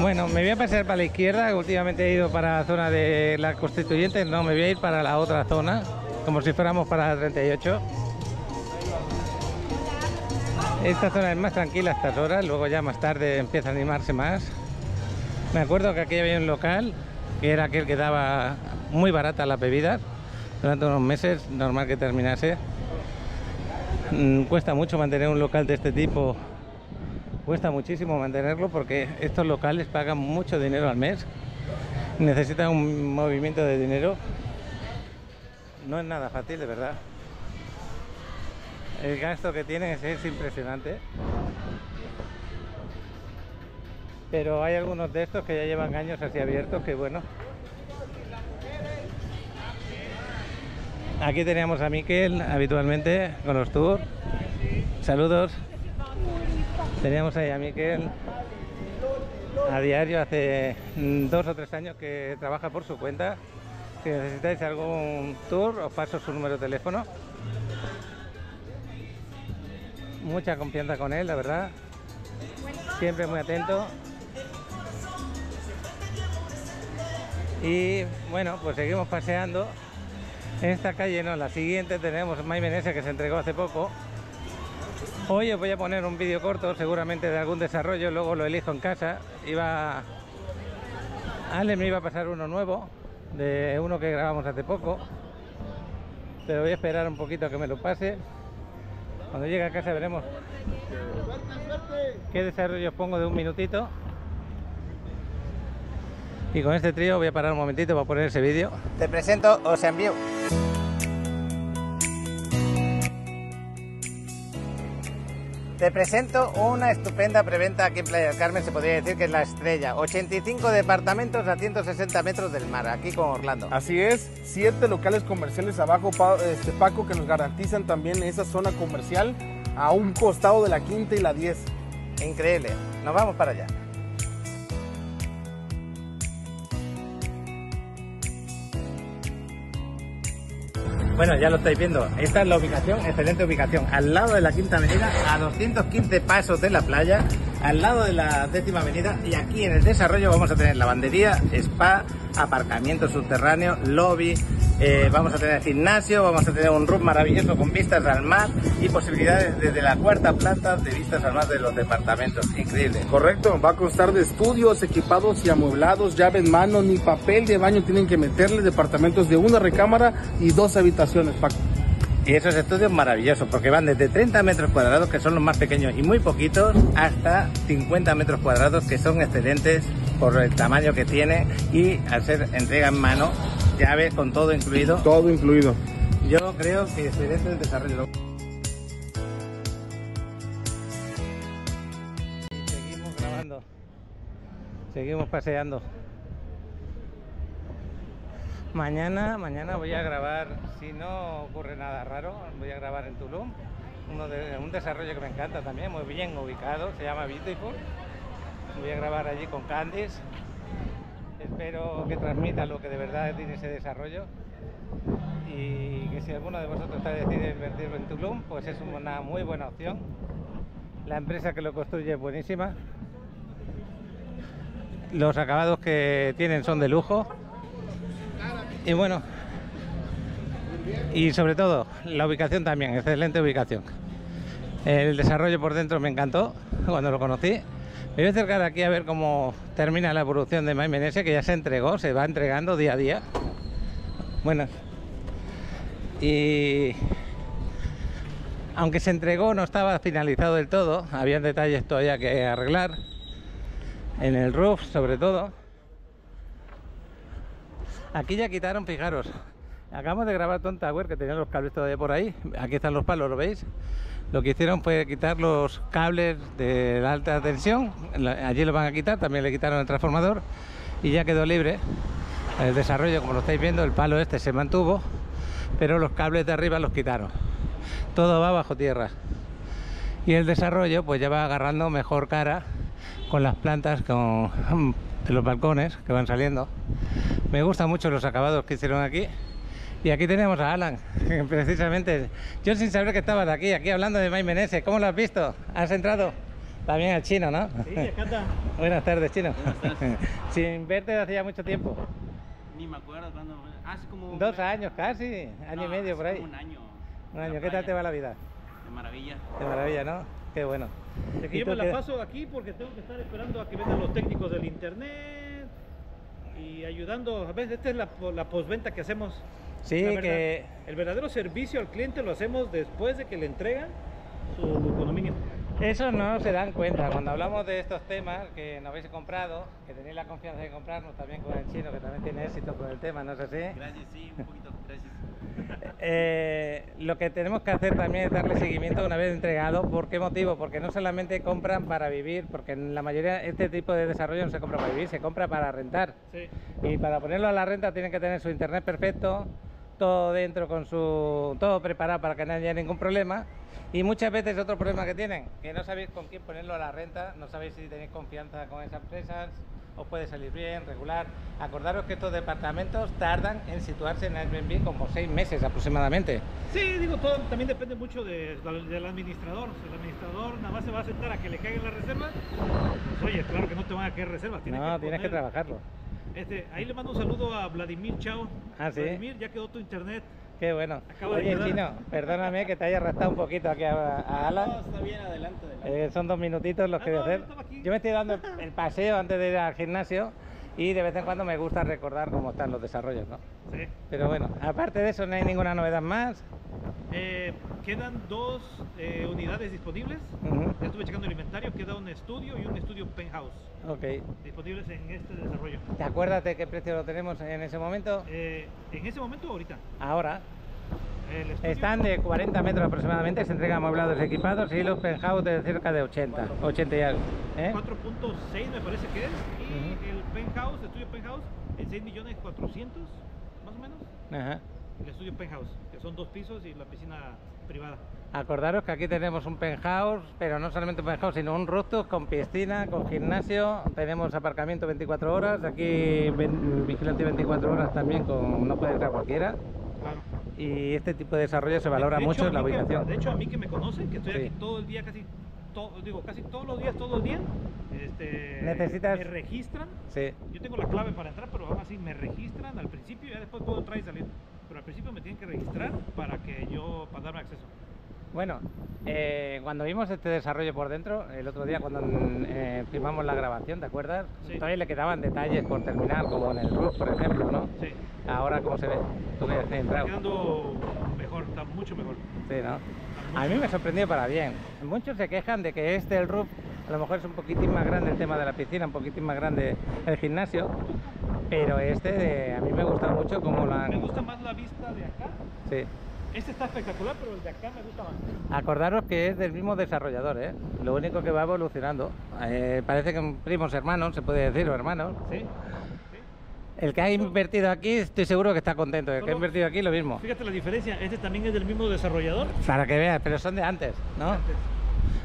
Bueno, me voy a pasar para la izquierda. Últimamente he ido para la zona de la Constituyente. No, me voy a ir para la otra zona, como si fuéramos para la 38. Esta zona es más tranquila a estas horas, luego ya más tarde empieza a animarse más. Me acuerdo que aquí había un local, que era aquel que daba muy barata las bebidas. Durante unos meses, normal que terminase. Cuesta mucho mantener un local de este tipo. Cuesta muchísimo mantenerlo porque estos locales pagan mucho dinero al mes. Necesitan un movimiento de dinero. No es nada fácil, de verdad. El gasto que tienen es impresionante. Pero hay algunos de estos que ya llevan años así abiertos que bueno. Aquí teníamos a Miquel habitualmente con los tours. Saludos. Teníamos ahí a Miquel a diario, hace 2 o 3 años que trabaja por su cuenta. Si necesitáis algún tour, os paso su número de teléfono. Mucha confianza con él, la verdad. Siempre muy atento. Y bueno, pues seguimos paseando. En esta calle, no, en la siguiente tenemos May Meneses, que se entregó hace poco. Hoy os voy a poner un vídeo corto, seguramente de algún desarrollo, luego lo elijo en casa. Ale me iba a pasar uno nuevo, de uno que grabamos hace poco, pero voy a esperar un poquito a que me lo pase. Cuando llegue a casa veremos qué desarrollo os pongo de un minutito. Y con este trío voy a parar un momentito para poner ese vídeo. Te presento Ocean View. Te presento una estupenda preventa aquí en Playa del Carmen, se podría decir que es la estrella. 85 departamentos a 160 metros del mar, aquí con Orlando. Así es, 7 locales comerciales abajo, Paco, que nos garantizan también esa zona comercial a un costado de la Quinta y la 10. Increíble, nos vamos para allá. Bueno, ya lo estáis viendo, esta es la ubicación, excelente ubicación, al lado de la Quinta Avenida, a 215 pasos de la playa, al lado de la 10ª Avenida, y aquí en el desarrollo vamos a tener lavandería, spa, aparcamiento subterráneo, lobby, vamos a tener gimnasio, vamos a tener un roof maravilloso con vistas al mar y posibilidades desde la 4ª planta de vistas al mar de los departamentos, increíble. Correcto, va a constar de estudios equipados y amueblados, llave en mano, ni papel de baño tienen que meterle, departamentos de 1 recámara y 2 habitaciones, Paco. Y esos estudios maravillosos, porque van desde 30 metros cuadrados, que son los más pequeños y muy poquitos, hasta 50 metros cuadrados, que son excelentes por el tamaño que tiene y al ser entrega en mano, llave con todo incluido. Todo incluido. Yo creo que excelente el desarrollo. Y seguimos grabando, seguimos paseando. Mañana voy a grabar, si no ocurre nada raro, voy a grabar en Tulum, un desarrollo que me encanta también, muy bien ubicado, se llama Beautiful. Voy a grabar allí con Candice. Espero que transmita lo que de verdad tiene ese desarrollo y que si alguno de vosotros está decidido invertir en Tulum, pues es una muy buena opción. La empresa que lo construye es buenísima. Los acabados que tienen son de lujo. Y bueno, y sobre todo la ubicación también, excelente ubicación. El desarrollo por dentro me encantó cuando lo conocí. Me voy a acercar aquí a ver cómo termina la evolución de May Meneses, que ya se entregó, se va entregando día a día. Buenas. Y aunque se entregó, no estaba finalizado del todo, había detalles todavía que arreglar en el roof, sobre todo. Aquí ya quitaron, fijaros, acabamos de grabar Tom Tower, que tenía los cables todavía por ahí. Aquí están los palos, ¿lo veis? Lo que hicieron fue quitar los cables de la alta tensión, allí lo van a quitar, también le quitaron el transformador y ya quedó libre el desarrollo. Como lo estáis viendo, el palo este se mantuvo, pero los cables de arriba los quitaron. Todo va bajo tierra y el desarrollo pues ya va agarrando mejor cara con las plantas de los balcones que van saliendo. Me gustan mucho los acabados que hicieron aquí. Y aquí tenemos a Alan, precisamente. Yo sin saber que estabas aquí hablando de Mike Meneses. ¿Cómo lo has visto? ¿Has entrado? También al Chino, ¿no? Sí, acá está. Buenas tardes, Chino. Buenas tardes. Sin verte desde hace ya mucho tiempo. Ni me acuerdo cuándo. Hace como... 2 años casi, año y medio por ahí. Un año. Un año. ¿Qué tal te va la vida? De maravilla. De maravilla, ¿no? Qué bueno. Es que yo me la paso aquí porque tengo que estar esperando a que vengan los técnicos del internet y ayudando. A veces esta es la postventa que hacemos. Sí, que el verdadero servicio al cliente lo hacemos después de que le entregan su condominio. Eso no se dan cuenta cuando hablamos de estos temas que nos habéis comprado, que tenéis la confianza de comprarnos también con el Chino, que también tiene éxito con el tema, ¿no es así? Gracias, sí, un poquito, gracias. Lo que tenemos que hacer también es darle seguimiento una vez entregado. ¿Por qué motivo? Porque no solamente compran para vivir, porque en la mayoría este tipo de desarrollo no se compra para vivir, se compra para rentar. Sí. Y para ponerlo a la renta tienen que tener su internet perfecto, todo dentro todo preparado para que no haya ningún problema. Y muchas veces otro problema que tienen, que no sabéis con quién ponerlo a la renta, no sabéis si tenéis confianza con esas empresas, os puede salir bien, regular. Acordaros que estos departamentos tardan en situarse en Airbnb como 6 meses aproximadamente. Sí, digo, todo también depende mucho del administrador. Si el administrador nada más se va a sentar a que le caigan las reservas, pues oye, claro que no te van a caer reservas. Tienes que trabajarlo. Ahí le mando un saludo a Vladimir Chao. Ah, ¿sí? Vladimir, ya quedó tu internet. Qué bueno. Acabo Oye, de Chino, perdóname que te haya arrastrado un poquito aquí a Alan. No, está bien, adelante. Son 2 minutitos los que voy a hacer. Yo me estoy dando el paseo antes de ir al gimnasio y de vez en cuando me gusta recordar cómo están los desarrollos, ¿no? Sí. Pero bueno, aparte de eso no hay ninguna novedad más. Quedan 2 unidades disponibles. Ya estuve checando el inventario, queda un estudio y un estudio penthouse. Ok. Disponibles en este desarrollo. ¿Te acuerdas de qué precio lo tenemos en ese momento? ¿En ese momento o ahorita? Ahora. Están de 40 metros aproximadamente, se entregan amueblados equipados y los penthouse de cerca de 80 y algo. 4.6 me parece que es. Y el penthouse, estudio penthouse, en 6.400.000 más o menos. Ajá. El estudio penthouse, que son 2 pisos y la piscina privada. Acordaros que aquí tenemos un penthouse, pero no solamente un penthouse, sino un rooftop con piscina, con gimnasio, tenemos aparcamiento 24 horas, aquí vigilante 24 horas también, no puede entrar cualquiera. Claro. Y este tipo de desarrollo se valora mucho en la ubicación. De hecho, a mí que me conocen, que estoy aquí todo el día, casi todos los días, todo el día, ¿necesitas? me registran. Sí. Yo tengo la clave para entrar, pero aún así me registran al principio y ya después puedo entrar y salir. Pero al principio me tienen que registrar para darme acceso. Bueno, cuando vimos este desarrollo por dentro, el otro día cuando filmamos la grabación, ¿te acuerdas? Sí. Todavía le quedaban detalles por terminar, como en el roof, por ejemplo, ¿no? Sí. Ahora, ¿cómo se ve? Tú que has entrado. Está quedando mejor, está mucho mejor. Sí, ¿no? A mí me sorprendió para bien. Muchos se quejan de que el roof a lo mejor es un poquitín más grande el tema de la piscina, un poquitín más grande el gimnasio, pero a mí me gusta mucho como Me gusta más la vista de acá. Sí. Este está espectacular, pero el de acá me gusta más. Acordaros que es del mismo desarrollador, ¿eh? Lo único que va evolucionando. Parece que primos hermanos, se puede decir, o hermanos. Sí. El que ha invertido aquí, estoy seguro que está contento. El que ha invertido aquí, lo mismo. Fíjate la diferencia, este también es del mismo desarrollador. Para que veas, pero son de antes, ¿no? Antes.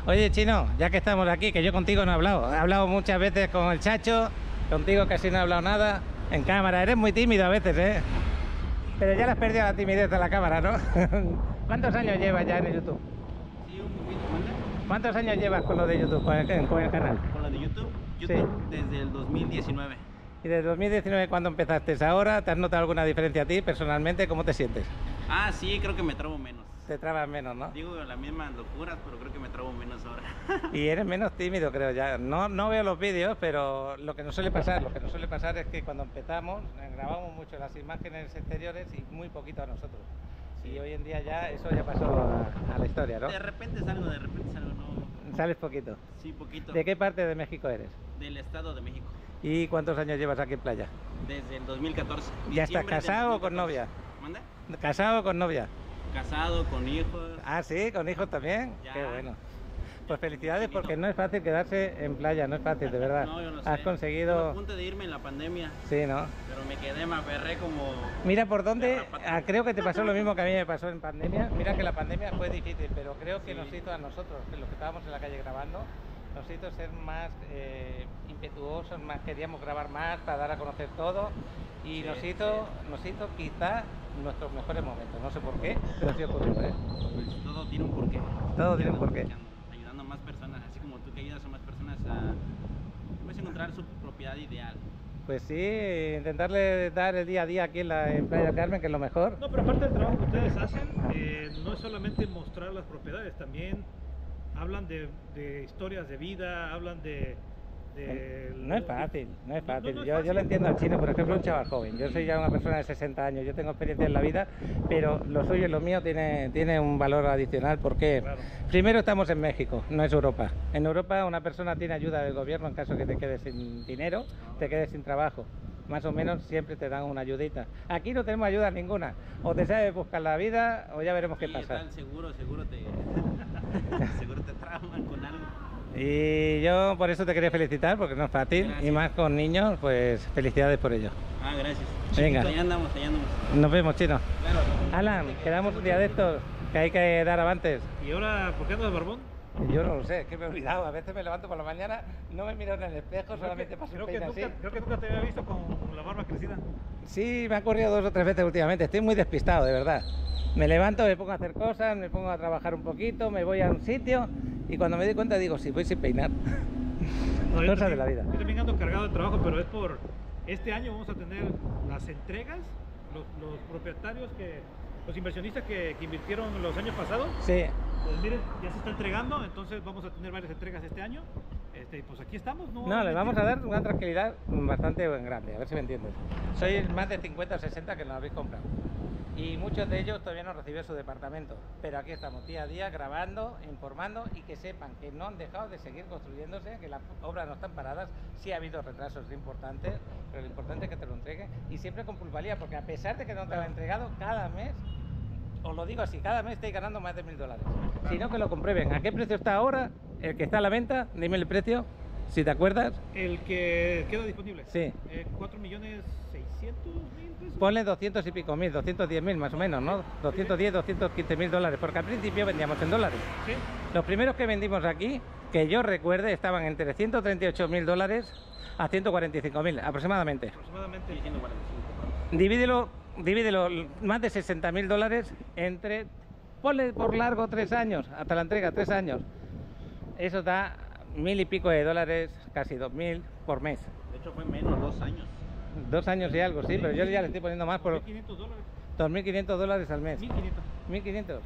Oye, Chino, ya que estamos aquí, que yo contigo no he hablado. He hablado muchas veces con el Chacho, contigo casi no he hablado nada. En cámara, eres muy tímido a veces, ¿eh? Pero ya le has perdido la timidez de la cámara, ¿no? ¿Cuántos años llevas ya en el YouTube? Sí, un poquito, ¿vale? ¿Cuántos años llevas con lo de YouTube, con el canal? ¿Con lo de YouTube? Sí. Desde el 2019. ¿Y desde 2019 cuándo empezaste ahora? ¿Te has notado alguna diferencia a ti personalmente? ¿Cómo te sientes? Ah, sí, creo que me trabo menos. Te trabas menos, ¿no? Digo las mismas locuras, pero creo que me trabo menos ahora. Y eres menos tímido, creo ya. No veo los vídeos, pero lo que nos suele pasar es que cuando empezamos grabamos mucho las imágenes exteriores y muy poquito a nosotros. Y hoy en día ya eso ya pasó a la historia, ¿no? De repente salgo, no. ¿Sales poquito? Sí, poquito. ¿De qué parte de México eres? Del Estado de México. ¿Y cuántos años llevas aquí en playa? Desde el 2014. ¿Ya estás casado o con novia? ¿Manda? ¿Casado o con novia? Casado, con hijos. Ah, sí, con hijos también. Ya. Qué bueno. Pues felicidades, porque no es fácil quedarse en playa, no es fácil, de verdad. No, yo no sé. Has conseguido... Estuve a punto de irme en la pandemia. Sí, ¿no? Pero me quedé, me aferré como... Mira por dónde, creo que te pasó lo mismo que a mí me pasó en pandemia. Mira que la pandemia fue difícil, pero creo que nos hizo a nosotros, los que estábamos en la calle grabando, nos hizo ser más impetuosos, más queríamos grabar más para dar a conocer todo y nos hizo quizá nuestros mejores momentos. No sé por qué, pero sí ocurrió, ¿eh? Pues todo tiene un porqué. Todo tiene un porqué. Ayudando a más personas, así como tú que ayudas a más personas a pues, encontrar su propiedad ideal. Pues sí, intentarle dar el día a día aquí en Playa del Carmen, que es lo mejor. No, pero aparte del trabajo que ustedes hacen, no es solamente mostrar las propiedades, también hablan de historias de vida, hablan de... No es fácil, no es fácil. No es yo fácil. lo entiendo al chino, por ejemplo, un chaval joven. Yo soy ya una persona de 60 años, yo tengo experiencia en la vida, pero lo suyo y lo mío tiene un valor adicional porque Claro. primero estamos en México, no es Europa. En Europa una persona tiene ayuda del gobierno en caso que te quedes sin dinero, te quedes sin trabajo. Más o menos siempre te dan una ayudita. Aquí no tenemos ayuda ninguna. O te sabes buscar la vida o ya veremos qué pasa. Tal, seguro te trauman con algo. Y yo por eso te quería felicitar, porque no es fácil. Gracias. Y más con niños, pues felicidades por ello. Ah, gracias. Venga. Allá andamos. Nos vemos, chino. Claro. Alan, quedamos un día de estos, que hay que dar avances. ¿Y ahora por qué andas de barbón? Yo no lo sé, es que me he olvidado. A veces me levanto por la mañana, no me miro en el espejo, solamente paso el peine así. Creo que nunca te había visto con la barba crecida. Sí, me ha ocurrido 2 o 3 veces últimamente. Estoy muy despistado, de verdad. Me levanto, me pongo a hacer cosas, me pongo a trabajar un poquito, me voy a un sitio y cuando me doy cuenta digo, si voy sin peinar. No, Cosas de la vida. Yo también ando cargado de trabajo, pero es por... Este año vamos a tener las entregas, los propietarios, los inversionistas que invirtieron los años pasados. Sí. Pues miren, ya se está entregando, entonces vamos a tener varias entregas este año. Pues aquí estamos, ¿no? No, les vamos a dar una tranquilidad bastante grande, a ver si me entiendes. Sois más de 50 o 60 que nos habéis comprado. Y muchos de ellos todavía no reciben su departamento. Pero aquí estamos día a día grabando, informando y que sepan que no han dejado de seguir construyéndose, que las obras no están paradas. Sí ha habido retrasos importantes, pero lo importante es que te lo entreguen y siempre con plusvalía, porque a pesar de que no te lo han entregado, cada mes, os lo digo así, cada mes estáis ganando más de $1000. Si no, que lo comprueben. ¿A qué precio está ahora el que está a la venta? Dime el precio, si te acuerdas. El que queda disponible. Sí. 4.600.000 pesos. Ponle 200 y pico mil, 210.000 más o menos, ¿no? 210, 215.000 dólares, porque al principio vendíamos en dólares. Sí. Los primeros que vendimos aquí, que yo recuerde, estaban entre 138.000 dólares a 145.000 aproximadamente. Aproximadamente. 145. Divídelo más de 60.000 dólares entre, ponle por largo 3 años, hasta la entrega 3 años. Eso da 1000 y pico de dólares, casi 2000 por mes. De hecho fue menos 2 años. 2 años y algo, sí, pero yo ya le estoy poniendo más por $1.500. 2.500 dólares al mes. 1.500. 1.500. 1.600,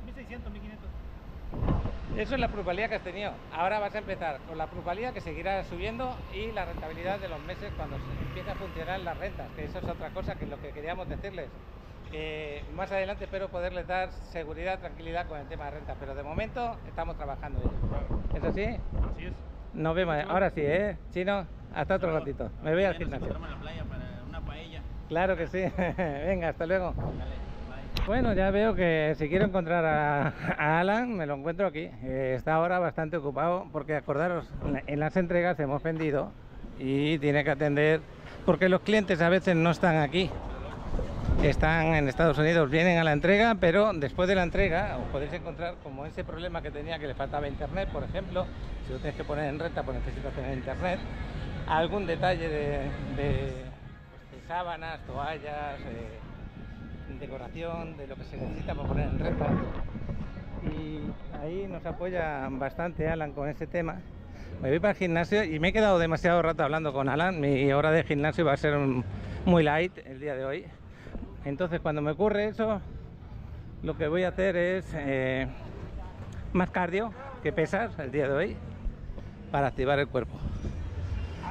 1.500. Eso es la plusvalía que has tenido. Ahora vas a empezar con la plusvalía que seguirá subiendo y la rentabilidad de los meses cuando empiece a funcionar las rentas, que eso es otra cosa que es lo que queríamos decirles. Más adelante espero poderles dar seguridad, tranquilidad con el tema de rentas, pero de momento estamos trabajando en ello. ¿Eso sí? Así es. Nos vemos. Ahora sí, ¿eh? Chino, hasta otro ratito. Me voy al gimnasio. Nos encontramos en la playa para una paella. Claro que sí. Venga, hasta luego. Dale, bye. Bueno, ya veo que si quiero encontrar a Alan, me lo encuentro aquí. Está ahora bastante ocupado porque acordaros, en las entregas hemos vendido y tiene que atender, porque los clientes a veces no están aquí. Están en Estados Unidos, vienen a la entrega, pero después de la entrega os podéis encontrar como ese problema que tenía, que le faltaba internet, por ejemplo. Si lo tienes que poner en renta, pues necesitas tener internet. Algún detalle de sábanas, toallas, decoración, de lo que se necesita para poner en renta. Y ahí nos apoya bastante Alan con ese tema. Me voy para el gimnasio y me he quedado demasiado rato hablando con Alan. Mi hora de gimnasio va a ser muy light el día de hoy. Entonces cuando me ocurre eso, lo que voy a hacer es más cardio que pesas el día de hoy para activar el cuerpo.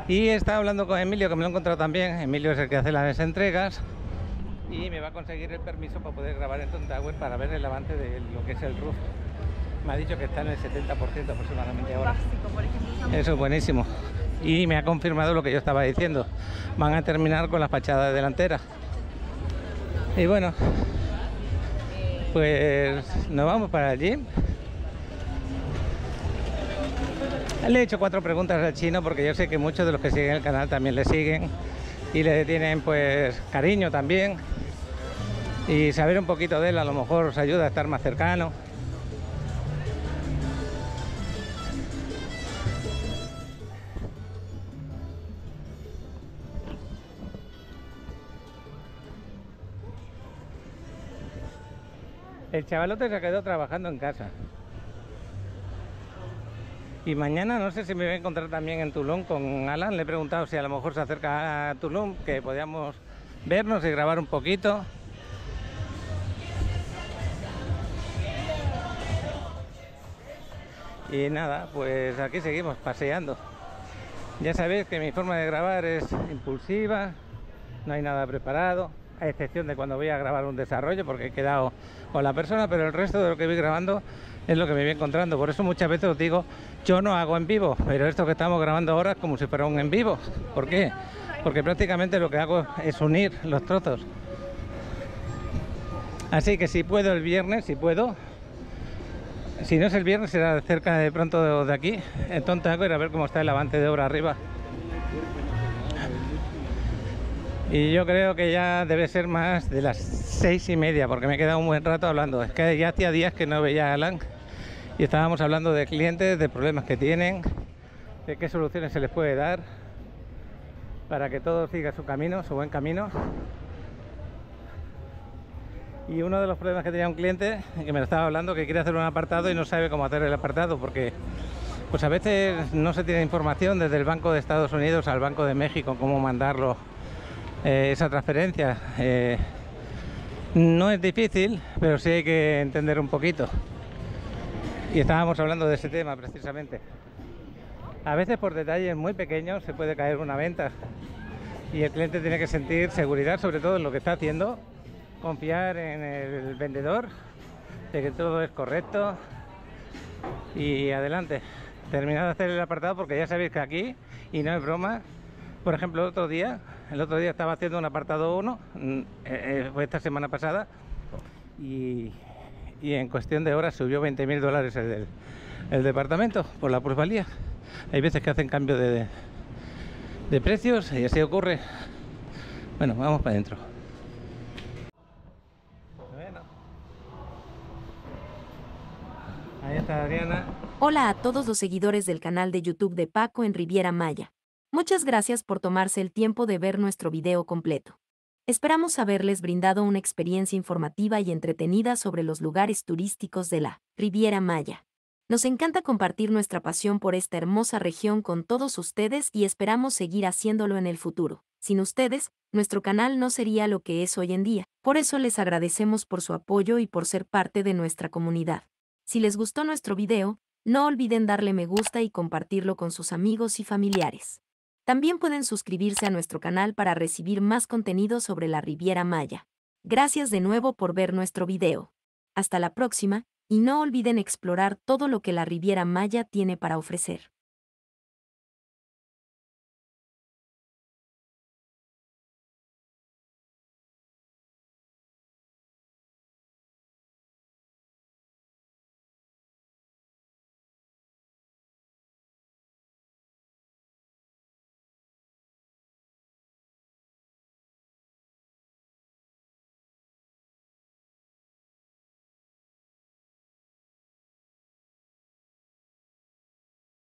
Y he estado hablando con Emilio, que me lo he encontrado también. Emilio es el que hace las entregas y me va a conseguir el permiso para poder grabar en Tom Tower para ver el avance de lo que es el roof. Me ha dicho que está en el 70% aproximadamente ahora. Eso es buenísimo. Y me ha confirmado lo que yo estaba diciendo. Van a terminar con la fachada delantera. Y bueno, pues nos vamos para el gym. Le he hecho 4 preguntas al chino porque yo sé que muchos de los que siguen el canal también le siguen y le tienen pues cariño también, y saber un poquito de él a lo mejor os ayuda a estar más cercano. El chavalote se quedó trabajando en casa. Y mañana no sé si me voy a encontrar también en Tulum con Alan. Le he preguntado si a lo mejor se acerca a Tulum, que podíamos vernos y grabar un poquito. Y nada, pues aquí seguimos paseando. Ya sabéis que mi forma de grabar es impulsiva, no hay nada preparado, a excepción de cuando voy a grabar un desarrollo porque he quedado con la persona, pero el resto de lo que voy grabando es lo que me voy encontrando. Por eso muchas veces os digo, yo no hago en vivo, pero esto que estamos grabando ahora es como si fuera un en vivo. ¿Por qué? Porque prácticamente lo que hago es unir los trozos. Así que si puedo el viernes, si puedo. Si no es el viernes, será cerca de pronto de aquí, en Tontaco, ir a ver cómo está el avance de obra arriba. Y yo creo que ya debe ser más de las 6:30, porque me he quedado un buen rato hablando. Es que ya hacía días que no veía a Alan y estábamos hablando de clientes, de problemas que tienen, de qué soluciones se les puede dar para que todo siga su camino, su buen camino. Y uno de los problemas que tenía un cliente, que me lo estaba hablando, que quiere hacer un apartado y no sabe cómo hacer el apartado, porque pues a veces no se tiene información desde el Banco de Estados Unidos al Banco de México, cómo mandarlo, esa transferencia. No es difícil, pero sí hay que entender un poquito. Y estábamos hablando de ese tema precisamente. A veces por detalles muy pequeños se puede caer una venta y el cliente tiene que sentir seguridad sobre todo en lo que está haciendo, confiar en el vendedor de que todo es correcto y adelante. Terminado de hacer el apartado, porque ya sabéis que aquí, y no es broma, por ejemplo el otro día estaba haciendo un apartado 1, fue esta semana pasada, y en cuestión de horas subió $20.000 el departamento por la plusvalía. Hay veces que hacen cambio de precios y así ocurre. Bueno, vamos para adentro. Bueno. Ahí está Adriana. Hola a todos los seguidores del canal de YouTube de Paco en Riviera Maya. Muchas gracias por tomarse el tiempo de ver nuestro video completo. Esperamos haberles brindado una experiencia informativa y entretenida sobre los lugares turísticos de la Riviera Maya. Nos encanta compartir nuestra pasión por esta hermosa región con todos ustedes y esperamos seguir haciéndolo en el futuro. Sin ustedes, nuestro canal no sería lo que es hoy en día. Por eso les agradecemos por su apoyo y por ser parte de nuestra comunidad. Si les gustó nuestro video, no olviden darle me gusta y compartirlo con sus amigos y familiares. También pueden suscribirse a nuestro canal para recibir más contenido sobre la Riviera Maya. Gracias de nuevo por ver nuestro video. Hasta la próxima, y no olviden explorar todo lo que la Riviera Maya tiene para ofrecer.